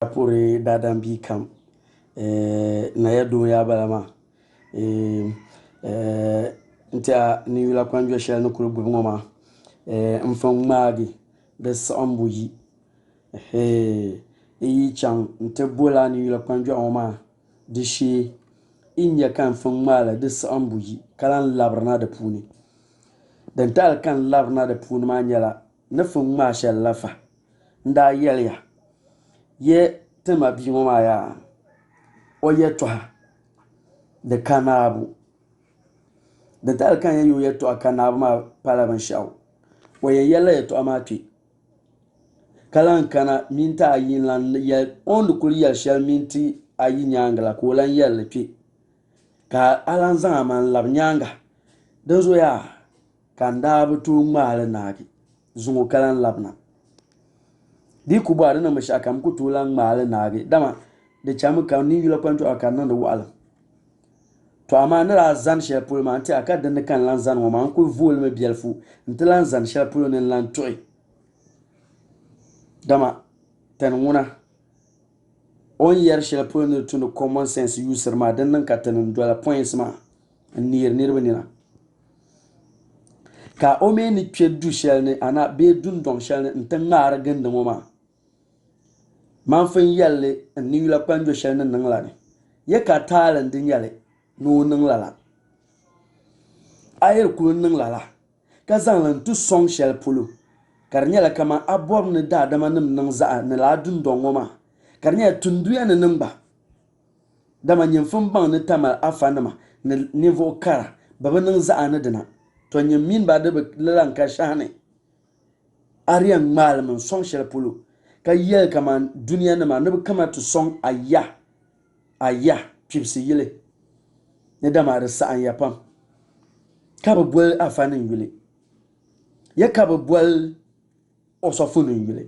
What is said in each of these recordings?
puri dadan bi kam na ya do ya balama nta ni yula kwanjo shel no kulu gbo ma mfon maagi de sombu yi yi chan nta bola ni yula kwanjo ma de shi inya kan fon mala de sombu yi kalan labrna de puni dan tal kan labrna de puni ma nyala na fon ma shel lafa nda yelya ye tema bi ma ya o ye toha de kanabu da tal kan yayu ye to kanabu ma pala ban shaw o ye yela ye to amati kalan kana minta ayin lan ye on kul yel shel minti ayi nyangala ko lan yel pi ka alan zan man lab nyanga dan zo ya kan da bu tu mal naaki zungu kalan labna di ku ba na mashakam ku tulan mal naagi dama de chamu kan ni yula kwanto akan nan da wala to amma na la zan shel pul man ti aka dan kan lan zan wo man ku vol me bielfu ntilan zan shel pul ne lan toy dama tan wuna on yer shel pul ne tunu common sense user ma dan nan ka tan dola points ma nir nirbanina ka o me ni twedu shel ne ana be dun dom shel ne ntan ngara ganda mo ma man fin yalle ni yula kwanjo shel ne nan la ne ye ka talan din yalle no nang lala ayer ku nang lala ka zan lan tu song shel pulu karnya kama abob ne da dama nim nang za ne la dun dongo ma karnya tundu ya ne namba dama nyim fun bang ne tamal afanama ne niveau kara baba nang za ne dina to nyim min ba de lan ka shane ariyan malamin song shel pulu ka yel kama duniya ne ma ne kama tu song aya pipsi yele ne dama da sa'an ya pam ka bol afanin yule ya ka bol osofunin yule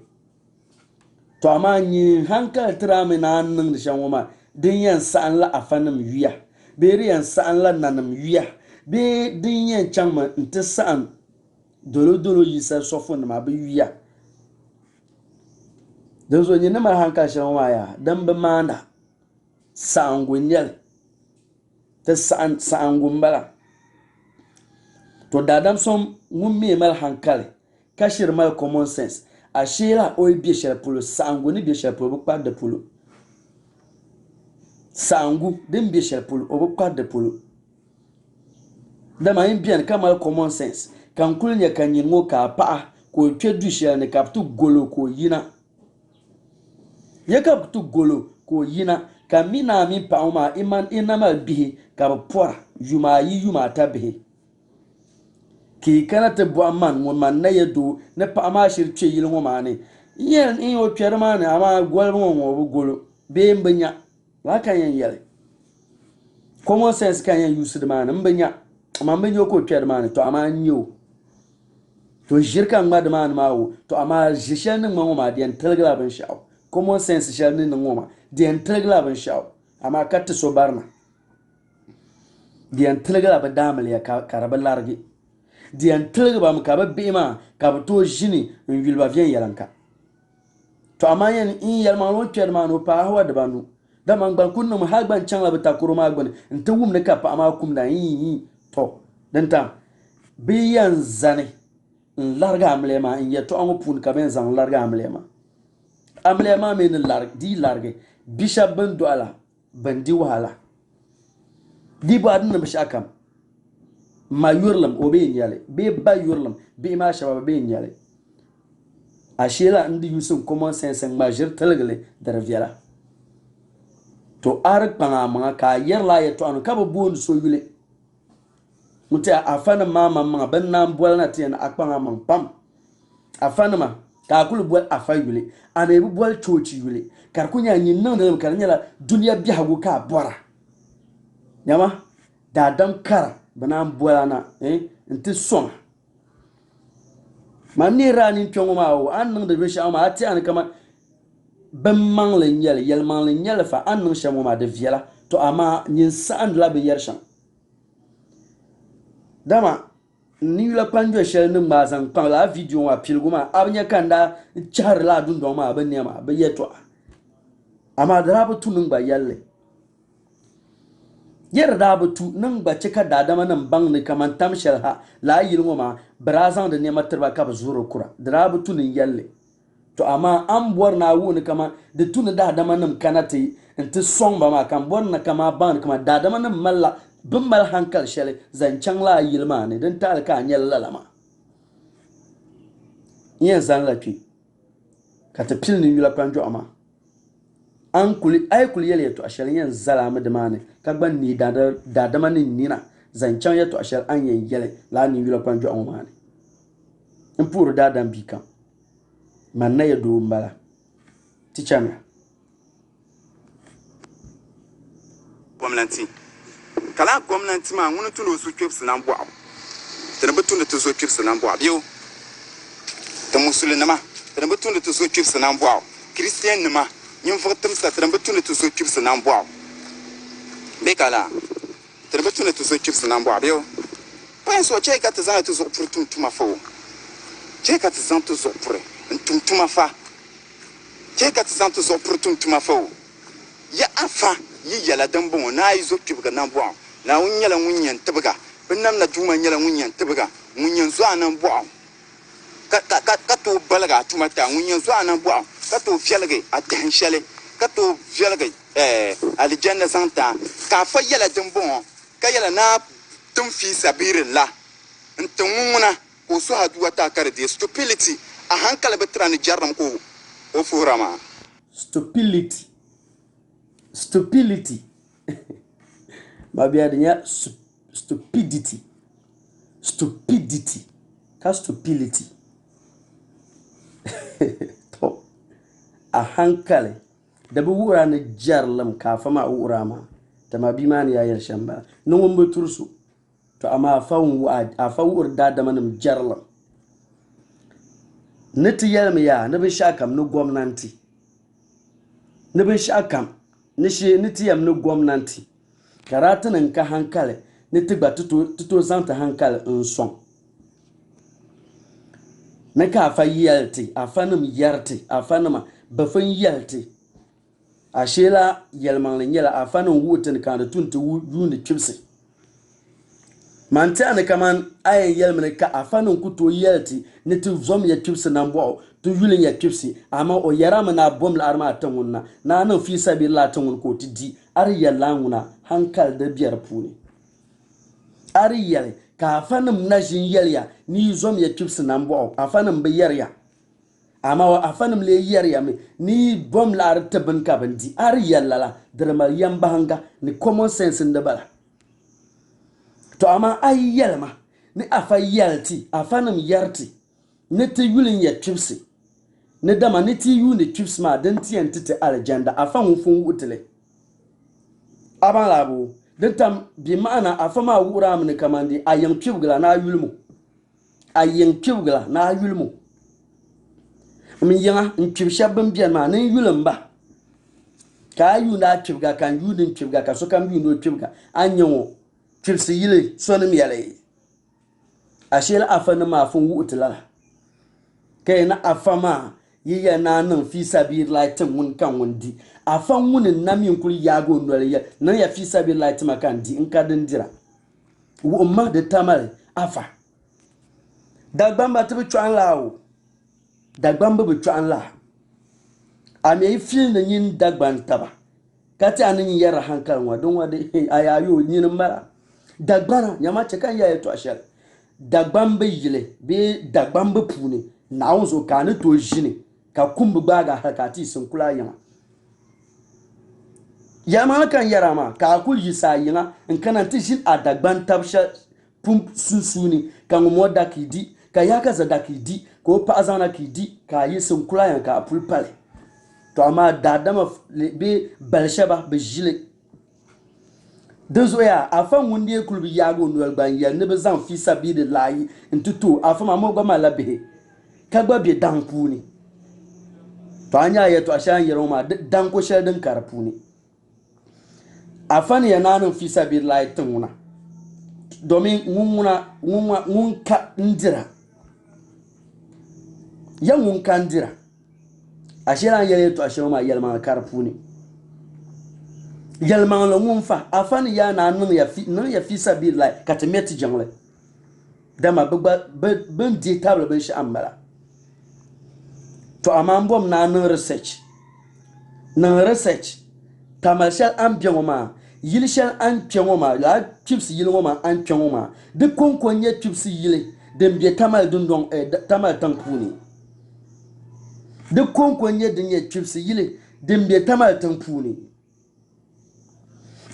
to amma ni hankal trame na nan da shan woma din yan sa'an la afanin yuya be riyan sa'an la nanam yuya be din yan changma nta sa'an dolo yisa sofun ma be yuya dan zo ni na ma hankal shan woma ya dan be manda sa'an gunyal ta sa'an gumbala to dadam som ngumme mal hankali kashir mal common sense a shela o bi shel pulu sa'an guni bi shel pulu pa de pulu sa'an gu din bi shel pulu o pa de pulu da ma yin bien kamal common sense kan kulnya kan yingo ka pa ko twedu shel ne kaptu golo ko yina ye kaptu golo ko yina kamina mi pauma iman inama bihi ka pora yuma yi yuma ta bihi ki kana te bo man mo man na yedo ne pa ma shir twe yil ngo mane yen in o twere mane ama gol ngo bo golo be mbanya la kan yen yele common sense kan yen use de mane mbanya ama mbanyo ko twere mane to ama nyo to jirka ngba de mane mawo to ama jishel ne ngo ma de en telgra ban shaw common sense shel ne ngo ma de en telgra ban shaw ama katta so barna de en telgra ba damal ya karaba largi diyan tilga ba muka ba bima ka to jini in yulba vien yalanka to amayen in yalma no twerma no pa hawa da banu da man gban kunnu ha gban chan la bata kuruma gban nta wum ne ka pa ama kum da yi to dan ta biyan zane in larga amlema in ya to an pun ka ben zan larga amlema men large bisha ban do ala bandi wahala di ba adun bishakam ma yurlam o be nyale be ba yurlam be ma shaba be nyale ashela ndi yusum common sense ma jir talgale dar viala to ar panga ma ka yerla ya to an ka bo so yule muta afana mama ma ban nan bol na tin akpanga man pam afana ma ka kul bol afayule ane bu bol chochi yule kar kunya nyin nan da kar nyala duniya bi hagu ka bora nyama da dam kara banan bolana nti soma mamni rani tongo mawo annan da bishi ama ati an kama ban mangle nyel yel mangle nyel fa annan shamo ma da viela to ama nyin sa'an la be yershan dama ni la panjo shel ni mazan kan la video wa pilguma abnya kanda char la dun do ma ban ne ma be yeto amma da rabatu nin ba yalle yer rabatu nin ba cika da dama nan bang ni kaman tamshal ha la yilmo ma brazan da ne matarba ka zuro kura da rabatu nin yalle to amma an buwar na wuni kama da tuna da dama nan kanati inta song ba ma kan buwar na kama ban kama da dama nan malla bin mal hankal shele zancan la yilma ne dan ta ka nyal lalama yen zan lafi ka ta pil ni yula panjo ama an kuli ay kuli yele to ashal yen zalama de mane ka gban ni da dama ni nina zancan ya to ashal an yen yele la ni yula panjo ama mane in pur da dan bi kan man na ya do mbala ti chamya gwamnati kala gwamnati ma ngunu tuno su kipsi nan bo tana batun da to so kipsi nan bo biyo ta musulina ma tana batun da to so kipsi nan bo christian ma yin fatum sa tana batun da to so kipsi nan bo be kala tana batun da to so kipsi nan bo biyo pa so che ka ta za to so furtum tuma fo che ka ta zan to so fure tuma fa che ka ta zan to so furtum tuma fo ya afa yi yala dan bon na yi zo kibga nan bo na wunyala wunyan tibga binnam na juma nyala wunyan tibga wunyan zo anan bo ka to balaga tuma ta wunyan zo anan bo ka to fialge atan shale ka to fialge aljanna santa ka fa yala dan bon ka yala na tum fi sabirillah ntun wuna ko so haduwa ta kar de stupidity a hankala betra ni jarram ko o furama stupidity babia dinya stupidity ka stupidity to a hankali da bu wura ni jarlam ka fama urama ta ma bi mani ya yar shamba nun won butursu to amma a fawur da da manam jarlam niti yelmi ya ni bin shakam ni gwamnati ni bin shakam ni shi niti yam ni gwamnati karatunan ka hankali ni tigba tuto zanta hankali in son na ka fa yalti a fanim yarti a fanima bafin yalti a shela yalman yala a fanin wutin ka da tunta yuni kibsi manta ne kaman ayen yelmene ka a fanin kuto yalti ni tu zom ya kibsi nan bo tu yulin ya kibsi amma o yarama na bom la arma tanwunna na nan fi sabi la tanwun ko ti ar yalanguna hankal da biyar puni ar yal ka fanim na jin yalya ni zom ya kibsi nan bo a fanim bi yarya amma a fanim le yarya me ni bom la ar tabin ka bandi ar yallala darmal yamba hanga ni common sense da bala to amma ay yalma ni afa yalti afanim yarti ni ti yulin ya kibsi ni dama ni ti yu ni kibsi ma dan ti entite aljanna afan fun wutile aban labo dan tam bi ma'ana afama wura mun kamandi ayan kibgla na yulmu ayan kibgla na yulmu min yanga in kibsha ban biyan ma nan yulun ba ka yu na kibga kan yudin kibga ka so kan bi no kibga anyanwo kibsi yile sonim yale ashela afana ma fun wutila kai na afama yiya na nan fi sabir laitin mun kan wundi afan wunin namin kul yago noliya nan ya fi sabir laitin makan di in ka dindira wo umma da tamal afa dagban ba tabi chuan lawo dagban ba bi chuan la ame fi na yin dagban taba kati anin yara hankal wa don wa de ayayo yin mara dagbana nyama chekan ya to ashal dagban ba yile be dagban ba puni na unzo kanu to jini ka kumbu baga hakati sun kula yana yama kan yara ma ka kul yisa yana in kana tishin adagban tabsha pum susuni kan mo dakidi ka yaka za dakidi ko pa azana kidi ka yi sun kula yana ka pulpale to amma dadama be balshaba be jile dozoya afan wunde kulbi yago no alban ya ne be zan fi sabi de layi ntutu afama mo gba malabe kagba be danku ni to anya ya to ashan yero ma danko shedin karfu ni afan ya nanin fi sabi layi tununa domin mun ka ndira yan mun ka ndira ashiran yele to ashan ma yelma karfu ni yalman la ngunfa afan ya na nan ya fi sabi la katemeti jangle dama ben di table ben shi ambala to amam bom na nan research tamalshal an biangoma yilshal an piangoma la chips yiloma an piangoma de konkonye chips yile dem bi tamal dundong tamal tampuni de konkonye dinye chips yile dem bi tamal tampuni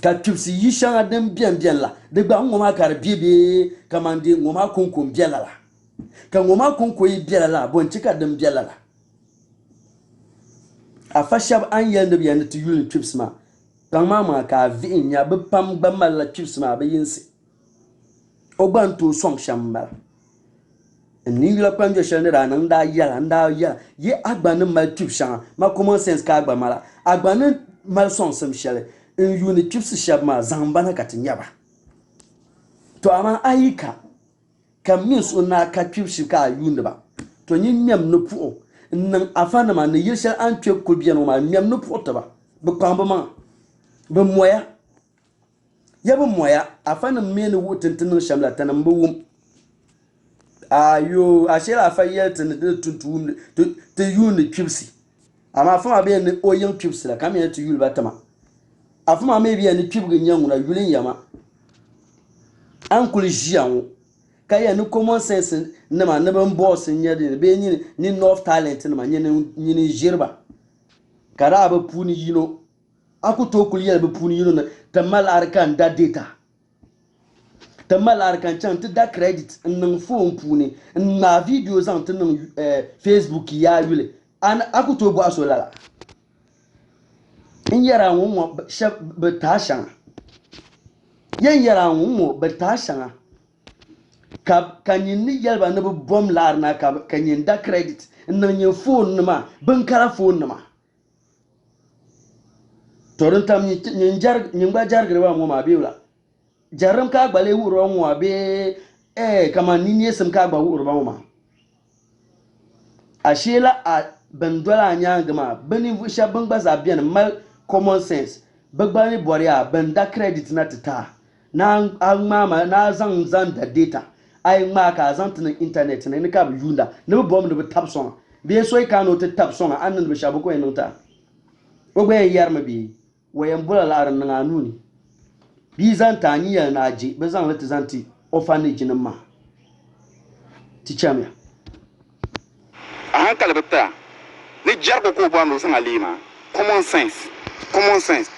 ka chips yishanga dem bien la de gba ngoma kar biebe kamande ngoma konkon biela la ka ngoma konko yi biela la bon chika dem biela la a fashab an yanda biyan to yulin chips ma kan mama ka vi nya be pam gbama la chips ma be yinsi ogban to som shamba ni la kwanjo shane ra nan da yala ye agbanin mal chips shan ma common sense ka agba mala agbanin mal son sam shale in yuni chips shab ma zambana katin yaba to ama ayika kam min so na ka chips ka yuni ba to yin mem no pu nan afana ma ne yirshal an twe ko biano ma mem no pu ba be kwamba ma be moya ya be moya afana mene wutintin shamla tanan be wum ayo ashira afa yeltin de tuntum to yuni chipsi ama afama be ne oyen chips la kam ya to yul batama afama me bi ne chip ganyan na yulin yama an kul jianwo kaya ni common sense na ma na ban boss nyade be ni north talent na ma ni jirba kara aba puni yino aku to kuliyar be puni yino na tamal arkan da data tamal arkan chan ta da credit nan phone puni na video zan ta nan Facebook ya yule an aku to bo asolala in yara won be tashan yan yara won be tashan kanyin ni yalba na bom lar na kanyin da credit nan yin phone ma ban kara phone ma torun tam nyin gba jar grewa mo ma biula jaram ka gbale wuro mo be kama ni ne sam ka gba wuro ba mo ma ashela a bandola nya gama bani vusha ban gba za bian mal common sense bagba ni boria ban da credit na tata na mama na zan da data ai ma ka zantin internet ne ka bu yunda ne bom ne tap song be so ka no te tap song annan be shabu ko enota ogbe yar ma bi wayan bula laran nan anuni bi zan tani ya naji be zan lati zanti orphanage nan ma ti chamia a hankali bata ni jargo ko ba no san alima common sense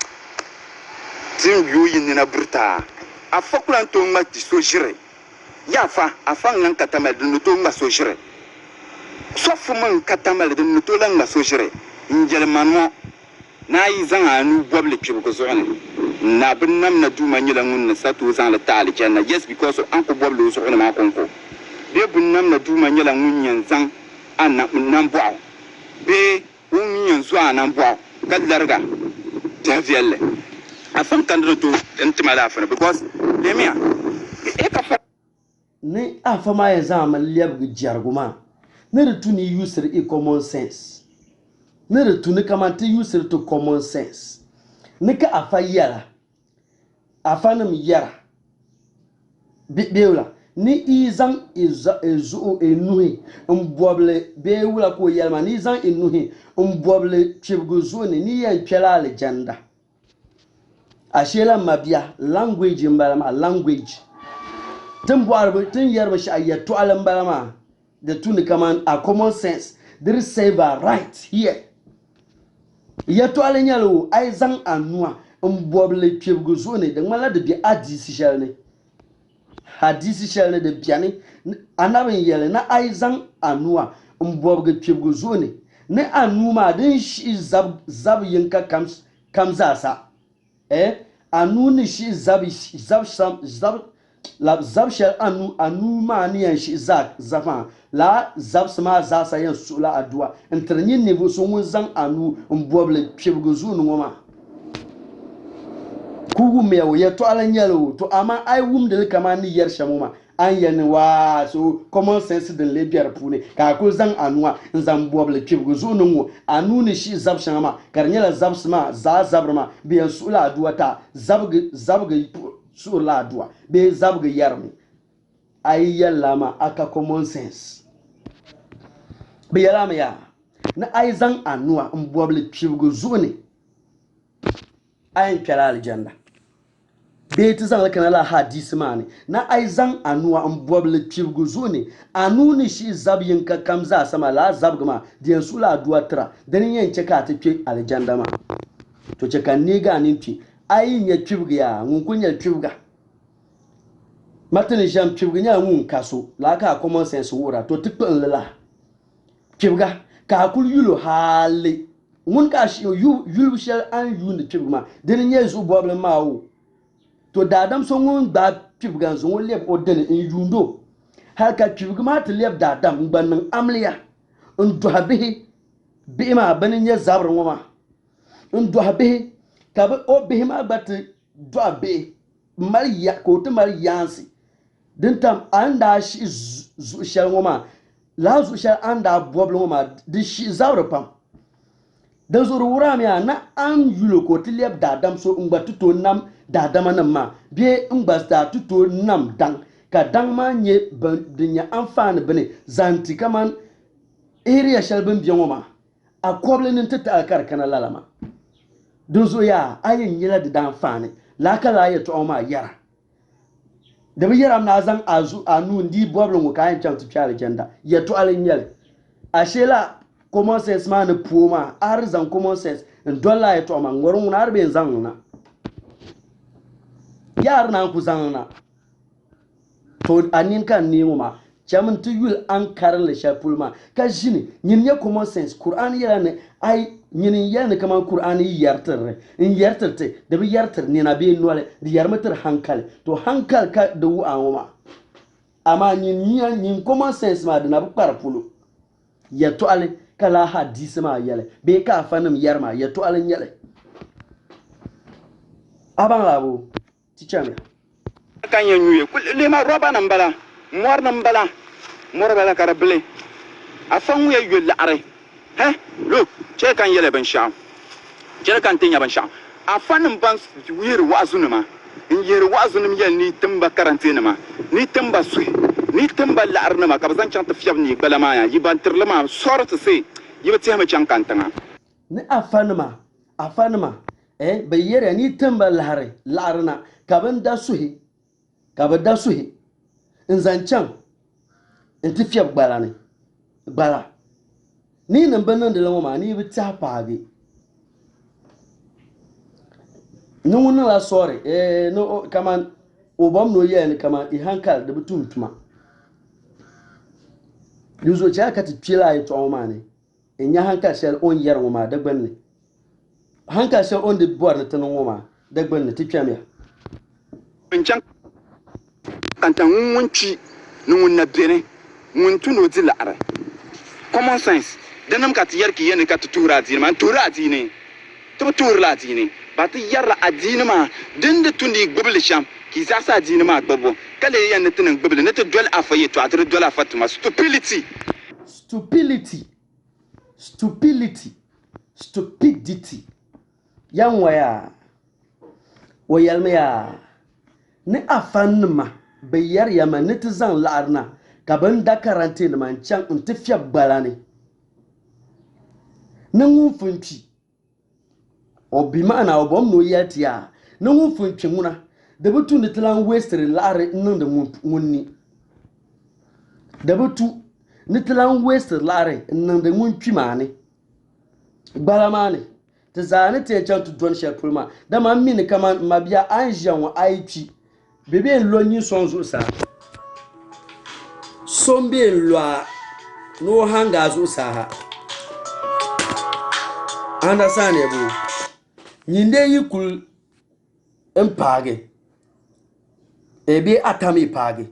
tim yoyin ni na burta a fakulan to ma ti so jire yafa afan nan katamal dun to ma so jire sofu man katamal dun to lan ma so jire injel manmo na yi zan anu boble ki ko so ne na bin nam na duma nyila ngun na satu zan la tali janna yes because an ko boble so ne ma konko be bin nam na duma nyila ngun yan zan an nan bo be un yan so anan bo kallarga tafiyalle afan kan to entima da fa because lemia e ka fa ni afama ya zama liyab jarguma ne rutuni user common sense ne rutuni kamante user to common sense ne ka afa yara afanam yara beula ni izan ezu enuhi mboble beula ko yalma ni izan enuhi mboble chibguzo ni ya chela legenda ashela mabia language mbalama language tin yarba shi ayyato alambalama da tuni kaman a common sense there is saver right here yato alanyalo ai zan anua mboble pebgo ne da mala da bi hadisi shel ne da biani anabin yele na ai zan anua mbobge pebgo ne anuma din shi zab yinka kamzasa anu ni shi zab la zabshal anu mani yan shi zafan la zabsma za sa yan sula adua entrenyin niveau so mun zan anu mboble pebgo ngoma kugu mewo ya to alanyalo to ama ai wum de kama ni yer shamuma an yen wa so common sense de le biar pune ka ko zang anwa nzam boble kibgo zo nungu anu ni shi zab shama karnyela zab sma za zabrma bi sula duata zabga sula dua be zabga yarmi ayyalama aka common sense be yalama ya na ay zang anwa boble kibgo zo ne ayin kala aljanna be ti zang kana la hadisi mani na ai zang anuwa an boble pibgu zuni anu ni shi zab yin ka kamza sama la zab gama diyan sula duwa tra dan yin ce ka ta ke aljanna ma to ce kan ni ga nin ti ai nya pibgu ya ngun kunya pibga matani jam pibgu nya ngun kaso la ka common sense wura to tikpin la pibga ka kul yulo hali ngun ka shi yu shel an yu ni pibgu ma dan yin zu boble ma wo to dadam so ngun ba pibgan zo leb oden in yundo har ka pibgma to leb dadam bannan amliya ndo habe bi ma banin ya zabr ngoma ndo habe ka ba o bi ma bat do be mariya ko to mariyansi din tam anda shi zu shal ngoma la zu shal anda boblo ngoma di shi zabr pam da zuru wura miya na an yulo ko to leb dadam so ngba to nam dadama nan ma be ngbasta tuto nam dang ka dang ma nye dinya amfani bane zanti kaman area shalbin biyan ma a koblin ta alkar kana lalama dun zo ya ayin yila da dan fani la kala ya to ma yara da bi yara na zan azu anu ndi boblin ko kayan can tu kyale kenda ya to alin yale ashela common sense ma na puoma arzan common sense dollar ya to ma ngorun na arbe zan na yar na ku zanna to anin kan ni ma chamun tu yul an karle shapulma ka jini nyin ya common sense qur'an ya ne ai nyin ya ne kaman qur'an yi yartar in yartarte da bi yartar ne na be nole di yarmatar hankal to hankal ka da wu anoma amma nyin common sense ma da na bu parpulo ya to ale kala hadisi ma yale be ka fanum yarma ya to ale yale aban labo tichame kan ya nyuye le ma roba nan bala mor bala karable afan ya yul are he look che kan yele ban sha che kan tinya ban sha afan ban wir wa'zunuma in yir wa'zunum yel ni tamba karantene ma ni tamba su ni tamba la'arna ma ka bazan chan tafiyab ni bala ma ya yiban tirlama sorta se yiba tiama chan kan tanga ni afanuma bayyere ni tamba la'arna kaban da suhi in zancan in tafiya gbala ni nan banan da lamama ni bi ta page ni wani la sorry no kaman obam no yen kaman I hankal da bitum tuma yuzo cha ka tipila yi to ma ne in ya hankal shel on yar ma da gbanne hankal shel on de bor na tanan ma da gbanne tipiam ya can kanta ngunci nungun na bene nguntu no di la'are common sense danam ka tiyar ki yen ka tutura adini man tura adini to tura adini ba ta yar adini ma dinda tundi gbibli sham ki sa sa adini ma gbabo kale yen tunin gbibli ne to dol afaye to atri dol afatuma stupidity yan wayalma ya ni afanma bayar yama ni tizan la'arna kaban da karantene man can in tafiya balane nan funci obi ma'ana obom no yatiya nan funci muna da butu ni tilan western la'are nan da munni da butu ni tilan western la'are nan da mun mane balamane ta zane ta can tu don shepulma da man mini kaman mabiya an jan wa aiki bebe lo nyi sonzo sa sombe lo no hanga zo sa ha anda sane bu nyinde yikul empage ebe atami page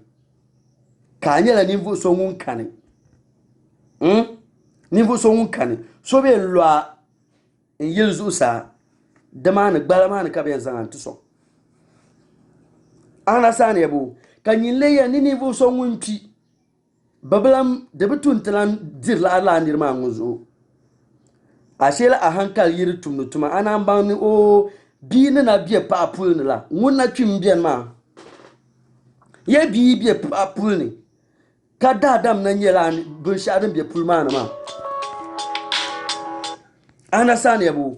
kanyela nivu songun kane nivu songun kane sobe lo yelzu sa damana gbalamana ka be zan tuso ana sane bu Kanyin ya nini vu so ngunti. Babalam de betun telan dir la nirma nguzo. Ashela a hankal yiri tumnu tuma ana mbani o bina na biye pa pul ni la. Nguna chimbian ma. Ye biye pa pul ni. Kada adam na nyela bun shadin biye pul ma na ma. Ana sani yabu.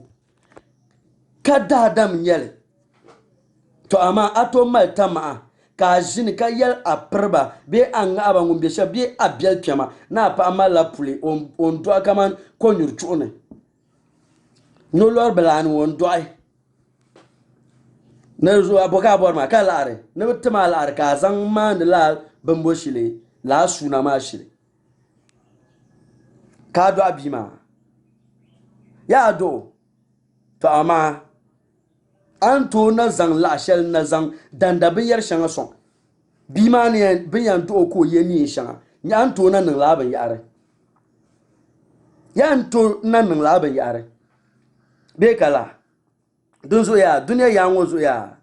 Kada adam nyele. To ama ato mal tama ka jini ka yel aprba be anga aba ngumbe sha be abiel piama na pa amala puli on do akaman ko nyurchune no lor belani on do ay na zo aboka borma ka lare na bitma lare ka zan man la bambo shile la suna ma shile ka do abima ya do to ama Anto na zang la shel na zang danda bin yar shanga song. Bima ne bin yan to ko ye ni shanga. Nya anto na nang la ban yare. Ya anto na nang la ban yare. Be kala. Dun zo ya dunya ya ngo zo ya.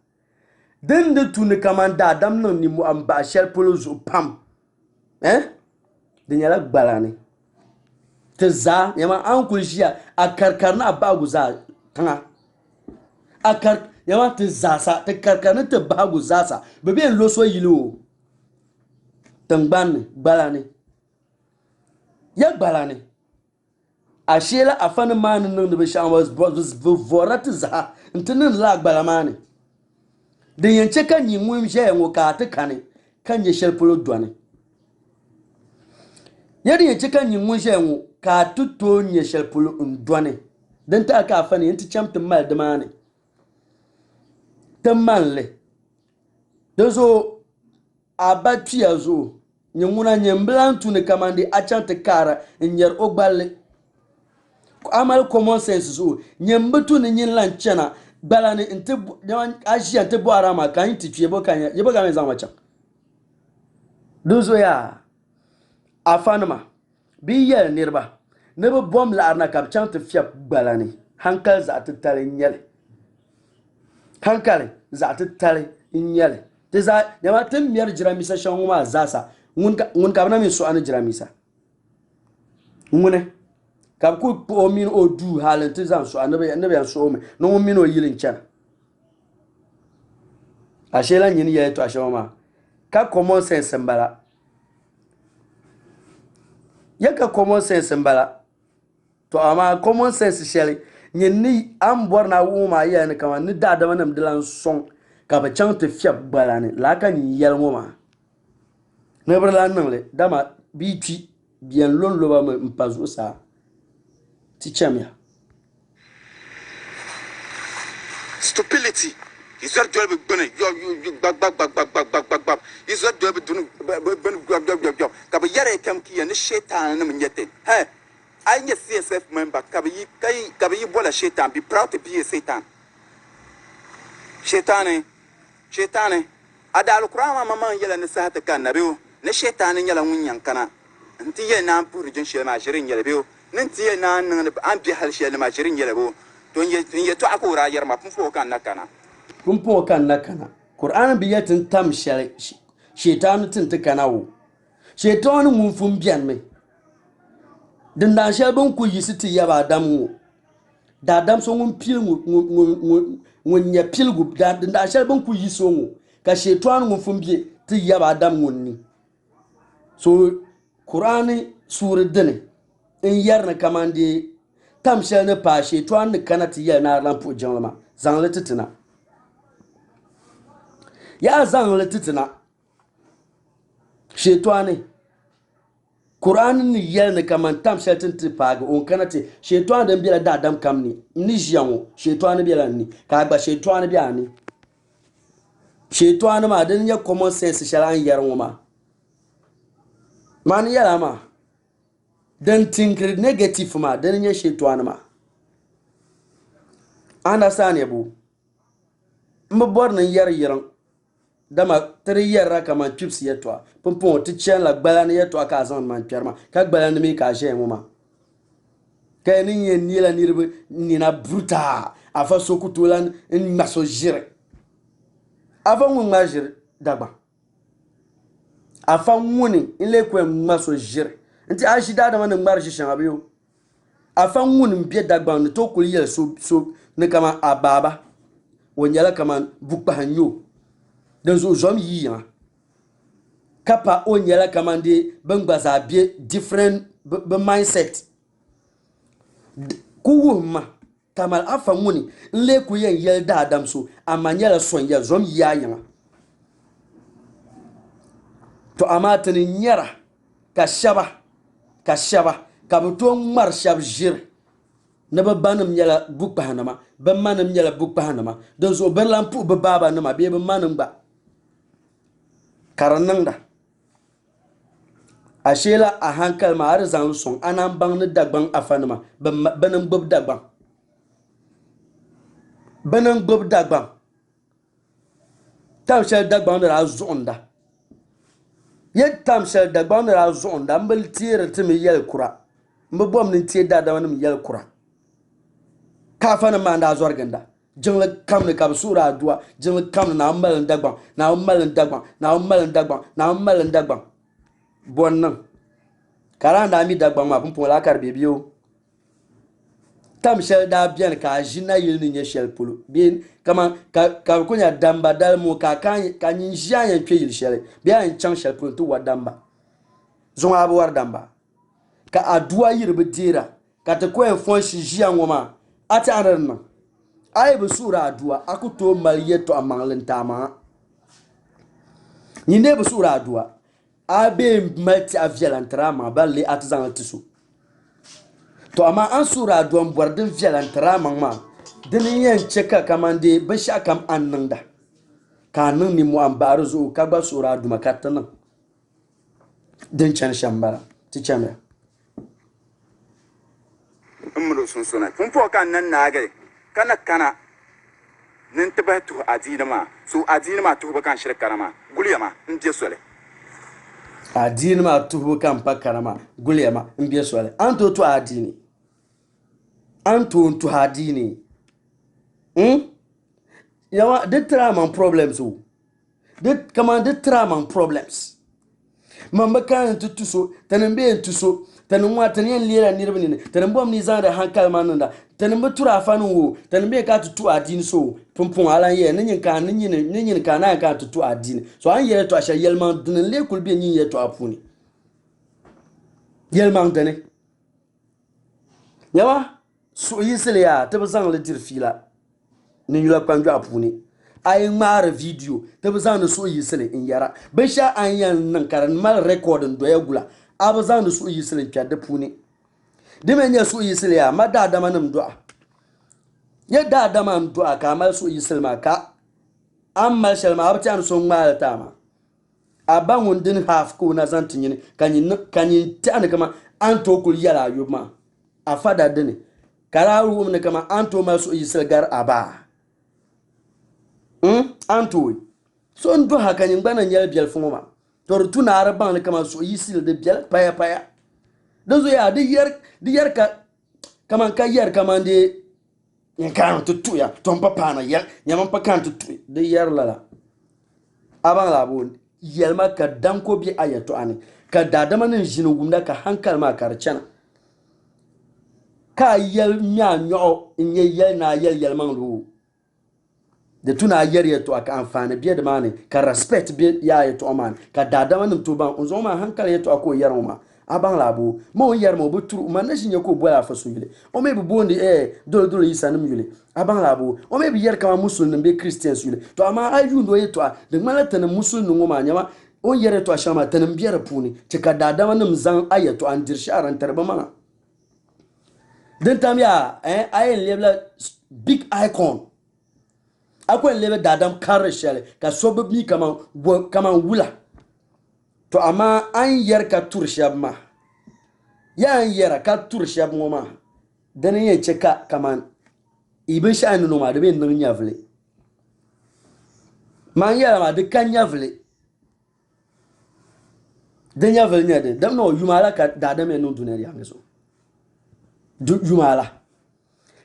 Den de tuni kamanda adam no ni mu amba shel polo zo pam. Dunya la gbalani. Te za yama an kulshiya akarkar na bagu za tanga. Akar yawa te zasa te karkana te bagu zasa bebe en loso yilo tangban balani ya balani ashela afana man no de beshan was vorat za ntinin la balamani de yenche kan yinwim je en ka te kane kan ye shelpolo duane ya de yenche kan yinwim je en ka tuto nye shelpolo duane den ta ka afana yenti chamte mal de mani Temanle. Dozo abati azo. Nyemuna nyemblantu ne kamande achante kara nyer ogbale. Amal common sense zo. Nyembetu ne nyinlan chena balane inte aji ante bo arama kan titue bo kan yebo ga meza macha. Dozo ya afanama bi yel nirba. Nebo bom la arna kap chante fiap balane. Hankal za tetale nyele. Hankali za ta tare in yale te za da ma tun miyar jiramisa shan ma zasa ngun ka bana mi so an jiramisa ngune ka ku o min o du halin te zan so annabi so me no min o yilin chan ashela nyin ye to ashoma ka common sense mbala yaka common sense mbala to ama common sense shele ni an borna wuma ya ni kama ni da manam dilan son ka ba chang te fiap balani la ka ni yel ngoma ne brala nangle dama bi tui bien lon lo ba mpazo sa ti chamia stupidity is that job bene yo bag is that job dunu ben ka ba yare kam ki ya ni shetan na mnyete he I am a CSF member. Kabi bola Shaitan. Be proud to be a Satan. Shaitane. Adalu krama mama yela ne sahata kana biu. Ne Shaitan yela munyan kana. Nti ye na mpuru jun shema jirin yela biu. Nti ye na ambi hal shema jirin yela biu. Don ye to akura yerma pumpo kan nakana. Pumpo kan nakana. Qur'an biyatin tam Shaitan tin tikana wo. Shaitan mun fun bian me. Dinda shelbon ku yisiti yaba adamu da adam so ngun pil ngun nya pilgu da dinda shelbon ku yisongu ka shetwan ngun fumbie ti yaba adam ngunni so qur'ani sura dene in yarna kamande tam shel ne pa shetwan ne kanati ya na lampu janglama zangle titina ya zangle titina shetwani Quran ni yel ne kaman tam sheltin ti pag on kanati shetwan den biela da adam kamni ni jianwo shetwan biela ni ka gba shetwan bia ni shetwan ma den ya common sense shalan yarwo ma man yala ma den think negative ma den ya shetwan ma understand yabo mbor nan yar yaran dama tri yerra kama chips yetwa pompon ti chen la gbalan yetwa ka zan man perma ka gbalan mi ka je ngoma ka ni yen ni la nirbe ni na bruta afa sokutolan in maso jire avant mon majir daba afa nguni ile kwe maso jir nti ashi da man ngbar shi shan abiyo afa nguni mbiye dagban to kuli yel so ne kama ababa wonyala kama bukpa hanyo dan zo zom yi ya kapa onyala kama de bangbaza bie different be mindset kuwuma tamal afa nguni ile ku yen yel da adam so amanyala son ya zom ya ya to amatani nyara ka shaba ka buto mar shab jir na babanam nyala bukpa hanama ba manam nyala bukpa hanama don so berlan pu ba baba nama be ba manam ba karananda ashela a hankal ma har zan son anan bang ni dagban afanama banan bob dagban tam shel dagban da azonda yet tam shel dagban da azonda mbel tire timi yel kura mbom ni tie dada wanum yel kura ka fana ma nda zorganda jingla kamne ka sura adua jingla kamne na mbal dagban na mbal dagban bonnan karanda mi dagban ma pun la kar bebiyo tam shel da bien ka jina yil ni nye shel pulu bien kama ka kunya damba dalmo ka nyin jaya pe yil shel bien en chang shel pulu tu wadamba zonga abu war damba ka adua yirbe dira ka te ko en fon shi jia ngoma ata anarna ay be sura adua akuto maliyeto amanglentama nyinde be sura adua abe multi avialantrama balle atzan tisu to amma an sura adua bordin vialantrama ma dinin yan cheka kamande ban sha kam annanda kanin ni mu ambaru zo ka ba sura aduma katana din chan shambara ti chame umru sun suna kun fo kan nan na ga kana nin tabatu adinama so adinama to ba kan shirka rama guliyama in je sole adinama to kan pakarama guliyama in biye sole anto to adini anto adini yawa de trauma problems o de kama de trauma problems mamba kan tutuso tanambe tuso tanumwa tanyen lera nirbini tanambom ni zanda hankal mananda tanambe tura fanu wo tanambe ka tutu adini so pumpun alan ye nyin ka na ka tutu adini so an yere to asha yelman dun le kulbi nyin ye to apuni yelman dane yawa so yisle ya tabzan le dirfila ni yula kwanju apuni ay mara video tabzan so yisle in yara ban sha an yan nan karan mal recording do ya gula abazan su yisle kyade puni dimenya su yisle ya madada manam du'a ya dada man du'a kamal su yisle ma ka amma shalma abtan so mal tama abangun din half ko na zantin kanyin tan kama anto kul yala yuma afada dini kararu mun kama anto ma su yisle gar aba anto so ndo hakanyin gbana nyal biel fuma tortu na araban kama so yisle de biel paya dozo ya de yer ka kama ka yer kama de kan tutu ya ton papa na yer nyaman pa kan tutu de yer lala aban labon yelma ka danko bi ayato ani ka dadama nin jinu gumda ka hankal ma karchana ka yel nya nyo nye yel na yel man ru de tuna yer yeto aka amfani biye de mani ka respect bi ya yeto oman ka dadama nin to ban unzo ma hankal yeto ako yer ma aban labo mo yer mo buturu man na shinye ko bola fa suyile o me bi bondi dole yisanum yule aban labo o me bi yer kama musulmin be christians yule to ama ayu ndo yeto de malata na musulmin ngoma nyama o yer to ashama tanan biyar puni cika dadama nim zan ayeto an dirsharan tarba mana den tam ya ayen lebla big icon akwen lebe dadam karishale ka sobabi kama wula to amma an yer ka turshab ma ya an yera ka turshab ngoma dan yen cheka kaman ibin sha'ani no ma da ben nan yavle man yera ma de kan yavle dan yavle ne de dam no yumala ka dadam en non duneri angeso du yumala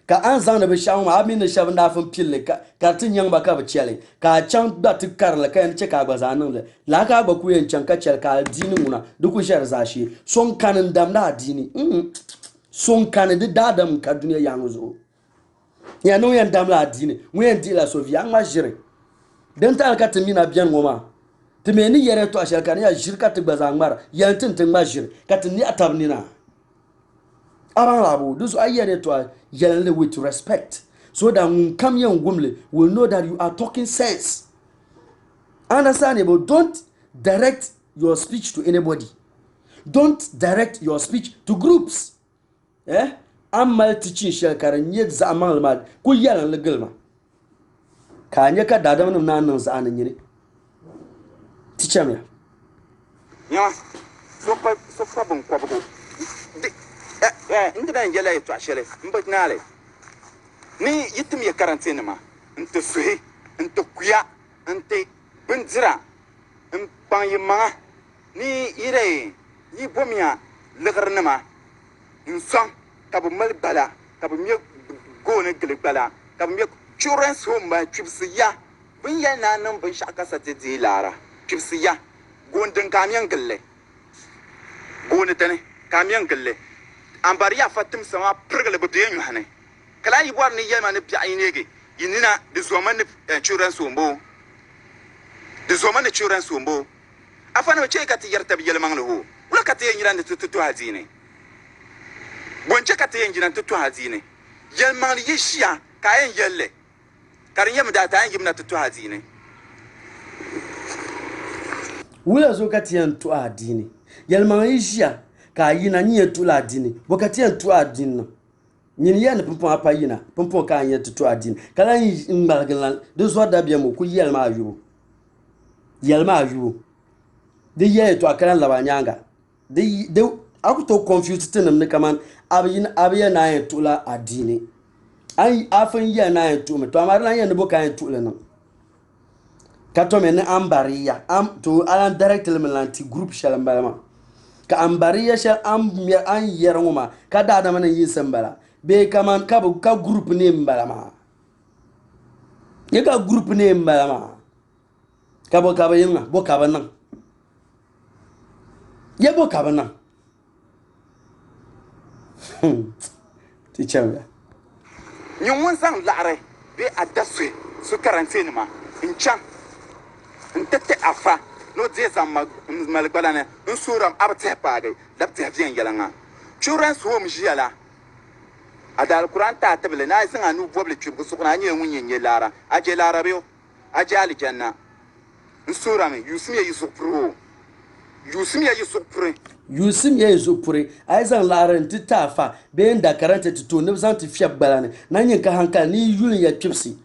ka an zaŋ ni bi shɛŋ maa mi ni shɛba naafin pilli ka ti nyɛŋ ba ka bi chɛli ka a chaŋ gba ti karili ka yɛn chɛ ka a gba zaa niŋli laa ka a gba ku yɛn chaŋ ka chɛli ka adiini ŋuna di ku ʒɛ di zaa shee so n kani n damdi adiini so n kani di daadam ka duniya yaŋi zuɣu yɛn niŋ yɛn damla adiini ŋun yɛn dihila so viya ŋma ʒiri din tali ka ti mina biɛni ŋɔ maa ti mɛ ni yɛrɛ tɔɣa shɛli ka ni ya ʒiri ka ti gba zaa ŋmara yɛn tin ti ŋma ʒiri ka ti niɣi tabi nina Abu, those are here to yell with respect. So that when come here and Wumley will know that you are talking sense. Understandable. Don't direct your speech to anybody. Don't direct your speech to groups. I'm mal teaching shall carry yet Zamal mad, ku yell and legilma. Kanyaka dadam nanans and yet. Teacher me. Yeah, so problem. Inte dan yɛla yɛtɔɣa shɛli n bi naali ni yi tim ya karantini ma n ti suhi n ti kuya n ti bindira n kpaŋ yi maŋa ni yi bomiya liɣiri nima n sɔŋ ka bi mali gbala ka bi mɛ gooni gili gbala ka bi mɛ children's home ba kpibsi ya bin yɛli naa niŋ binshɛɣu ka sa ti dihi laara kpibsi ya goondin ka a mɛ n gilli gooni dini ka a mɛ n gilli ambariya fatim sama prigale be biye nyuhane kala yi bor ni yema ni biya yinege yinina de zoma ni children sombo de zoma ni children sombo afana be cheka ti yarta bi yelman lo wala ka ti yinira ni tutu hazine bonche ka ti yinira tutu hazine yelman yi shia ka yen yelle karin yem da ta yim na tutu hazine wala zo ka ti yan tu adini yelman yi shia ka yina nye tu la dini wakati ya tu adini nyini ya ni pompon apa yina pompon ka nye tu adini kala yi ngbalglan de so da bia mo ku yelma ayu de ye to akala la banyanga de akuto confused tenem ne kaman abiya na ye tu la adini ai afan ya na ye tu me to amara na ye ne boka ye tu le no kato me ne ambariya am to alan directly me lanti group shalambalama ka ambariya shal an yernguma ka dada man yi sambala be kaman ka group ne mbalama ye ka group ne mbalama ka bo ka ba yinga bo ka ba nan ye bo ka ba nan ti chawa nyun sang laare be adaswe su karantene ma in chan in tete afa no desa malbalane nsuram abte paage dabte bien yalanga children's home jiala adal quran ta tabele na isin anu boble chubu sukuna anye munye lara aje lara biyo aje ali janna nsuram yusmiya yusupro yusim ye zupure aizan lara ntitafa be nda karante tutu ne zanti fiab balane na nyin ka hankal ni yulin ya chipsi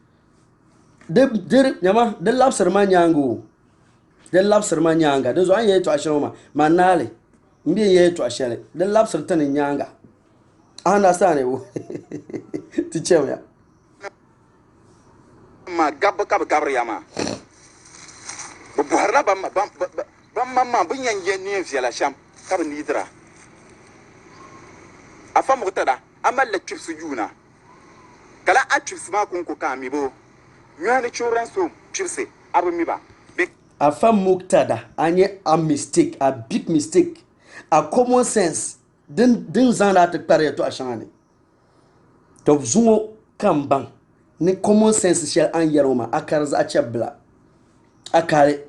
de nyama de lapsar manyango den labsir ma nyanga de zo an ye to ashoma manale mbi ye to ashale den labsir tan nyanga ana sane wo ti chemya ma gab yama bu buharna bam bunyan ye ni fiala sham kab nidra afa mutada amalla chipsu juna kala a chipsu ma kun ko kamibo nyani children so chipse abu miba afa muktada anye a mistake, a big mistake, a common sense din zanda te pare to ashane to zungo kambang ni common sense shell an yaroma akarza a chebla akare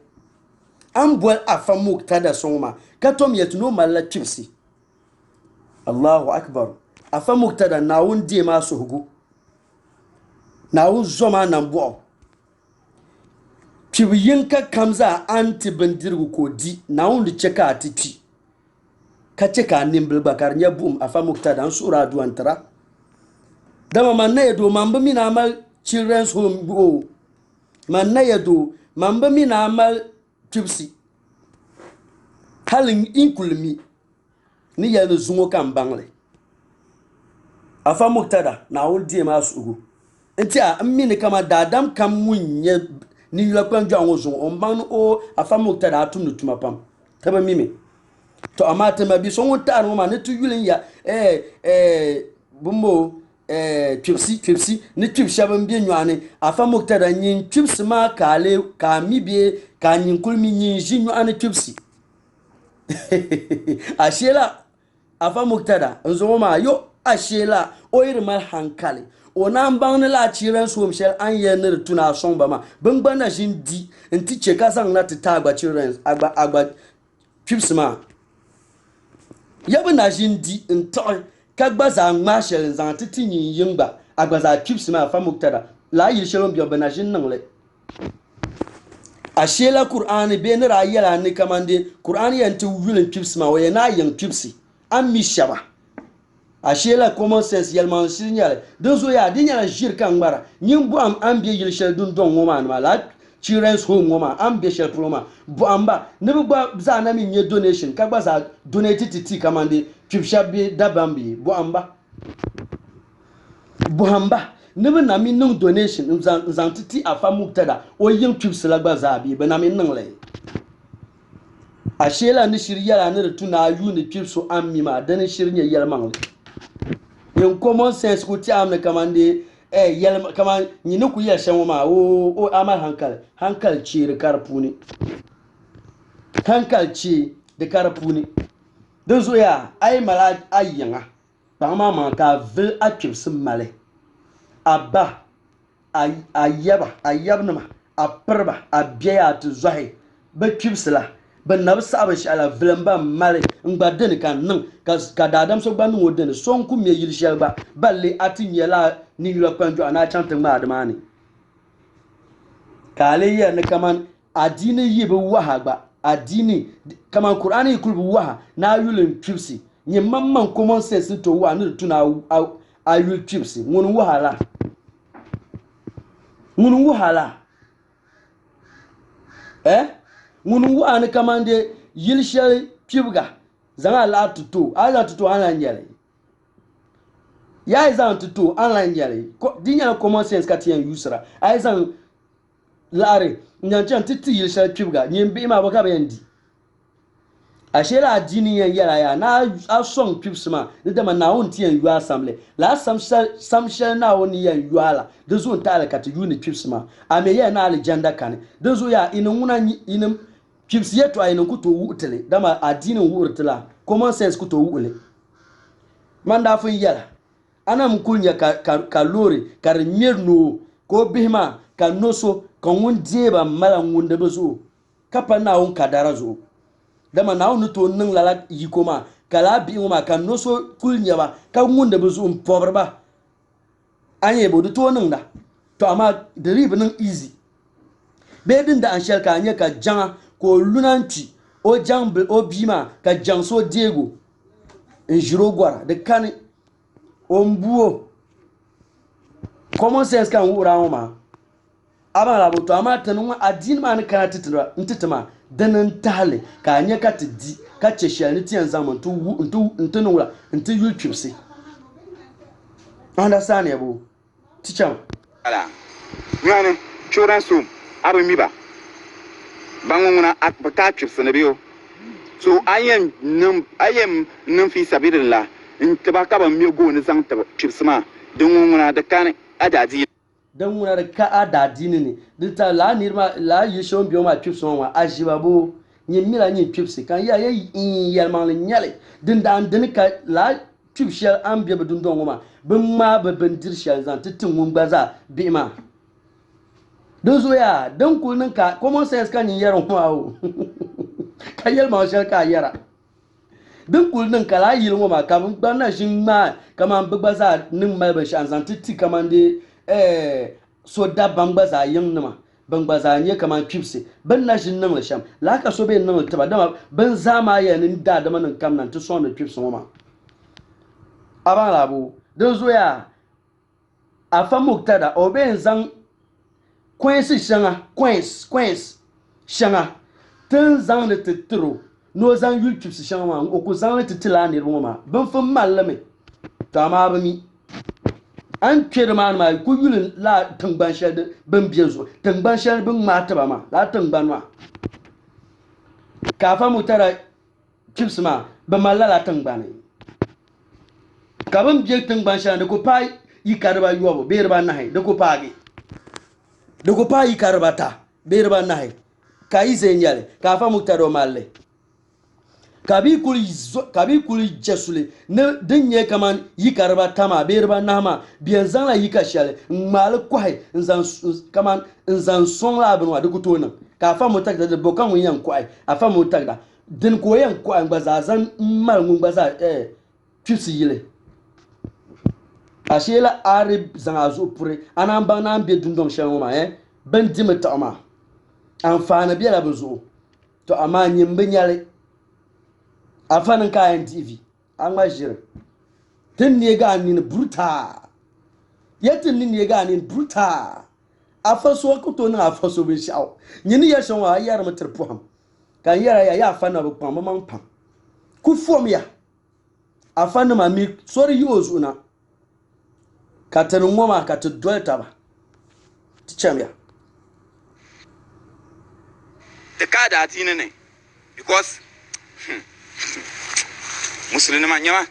an bol afa muktada soma katom yetuno malla chipsi Allahu akbar afa muktada nawun de ma suhugu nawun zoma nan bo Chibiyinka kamza anti bendirgu kodi na undi cheka atiti. Ka cheka nimbil bakar nya boom afa muktada sura duantara. Dama manedo mamba mina amal children's home go. Manedo mamba mina amal chipsi. Halin inkulmi ni ya zungo kambangle. Afa muktada na undi ma sugu. Ntia amini kama dadam kamunye ni yula kwan jwa ngozon on ban o afa muktada atum nutuma pam taba mimi to amata mabi so wonta no ma ne tu yulin ya bumbo twipsi ni twip shabin bi nyane afa muktada nyin twipsi ma kale ka mi bi ka nyin kulmi nyin ji nyane twipsi ashela afa muktada nzo ma yo ashela o irmal hankali o nan bang ne la chiran so mshel an ye ne tuna son ba ma bangba na jindi nti che ka sang na ta agba chiran agba twipsi ma yabu na jindi nto ka gbaza ngma shel zan titi nyin yimba agbaza twipsi ma afa muktada la yil shelon bi obana jin nangle ashela qur'ani be ne ra yela ne kamande qur'ani yanti wulin twipsi ma waye na yan twipsi an mi shaba ashela common sense yelman signal dozo ya dinya jir kan mara nyin bu am ambe yil shel dun don ngoma ma la children's home ngoma ambe shel proma bu amba ne bu za na mi nye donation ka gba za donate titi kamande twipsha be dabambi bu amba ne bu na mi nung donation zan titi afa muktada o yin twipsi la gba za bi be na mi nung le ashela ni shirya la ne tuna yu ni twipso ammi ma dan shirnya yelman yin common sense ku ti amne kamande yel kaman nyine ku yel shan ma o amal hankal ci da karfuni hankal ci da karfuni dan zo ya ai mala ayyanga ba ma ka vil a twipsin male abba ayabna ma aparba abiya tu zahi ba twipsila ban na saba shi ala vilamba male ngba den kan nan ka dadam so ban wo den son ku me yil shelba balle atin yela ni yula kwanjo ana chantin ma admani kale ya ne kaman adini yibe wahagba adini kaman qur'ani kulbu waha na yulin twipsi nyi mamman common sense to wa ni tuna ayul twipsi ngun wahala ngun wa ne kamande yilshel pibga zanga la tutu ala nyele ya zan tutu ala nyele ko dinya common sense ka tiyan yusra ai zan lare nyanchan titi yilshel pibga nyimbe ma baka bendi ashela adini yela ya na asong pibsma de ma na won tiyan yu assembly la samshel na won yan yuala de zo ntale kat uni pibsma ame ye na agenda kan de zo ya inuna inin pibs yeto ayin ku to wutele dama adinin wurtela common sense ku to wule manda fun yela anam kunya ka lori kar mirno ko bihma ka noso kan won dieba malan wonde bezo kapa na won kadara zo dama na won to nin lala yikoma kala bi ma kan noso kunya ba ka wonde bezo pobrba anye bodu to nin da to amma derib nin easy bedin da an shelka anya ka janga ko lunanti o jambe o bima ka janso diego njiro gwara de kan ombuo common sense kan wura ma abala boto amata no adin man kan titira danan tale ka anya ka tidi ka cheshia ni tian zaman ntu no wura ntu youtube se understand yabo teacher ala ngane choran sum abamiba bangona akbaka twipsi ne biyo so ayem num fi sabilillah intaba ka ban mi go ne zan ta twipsi ma dunguna da kan adadi dunguna da ka adadi ne dinta la nirma la yishon biyo ma twipsi wa ajibabo nyimira nyi twipsi kan ya yelman le nyale dinda andin ka la twipshel ambiya bedun dongoma bin ma babandir shel zan titin mun gbaza bima dozo ya dan kulnin ka common sense kan yin yaron kuma o kayel ma shel ka yara dan kulnin ka la yilmo ma kam gbanna shin ma kaman bigbaza nin mal ba shan zan titi kaman de so da bangbaza yin nima bangbaza nye kaman twipsi ban na shin nan sham la ka so be nan ta ba dama ban zama ya nin da manin kam nan to so na twipsi ma aban labo dozo ya afa muktada oben zan Coins shanga coins shanga tan zan de titro no zan YouTube shanga ma o ko zan de titila ne ma ban fa mallame to ma ba mi an kire ma ku yulin la tangban shade ban biye zo tangban shade ban ma ta ba ma la tangban ma ka fa mutara chips ma ba mallala tangban ne ka ban biye tangban shade ko pai yi karba yobo berba nahi de ko pa yi karba ta berba nahi ka yi zenyale ka fa muktado malle kabi kuli jesule ne dinye kaman yi karba tama berba nama biyan zan yi ka shale mal kwai kaman nzan son la benwa de kutona ka fa mutakda de bokan mun yan kwai afa mutakda din ko yan kwai gbazazan mal ngun gbaza tusi yile ashela arib zan azu pure anan ban nan be dundon shan ma ban dimi tama amfana biya la buzu to amma nyin binyale afanin kayan TV an majira tin ne ga ni bruta yatin ne ga ni bruta afaso ko to na afaso bin shawo nyini ya shan wa yar mutar poham kan yara ya afana bu pam man pam ku fom ya afana ma mi sori yozu na katan ngoma kat dolta ba ti chamya the card atine ne because muslima nyama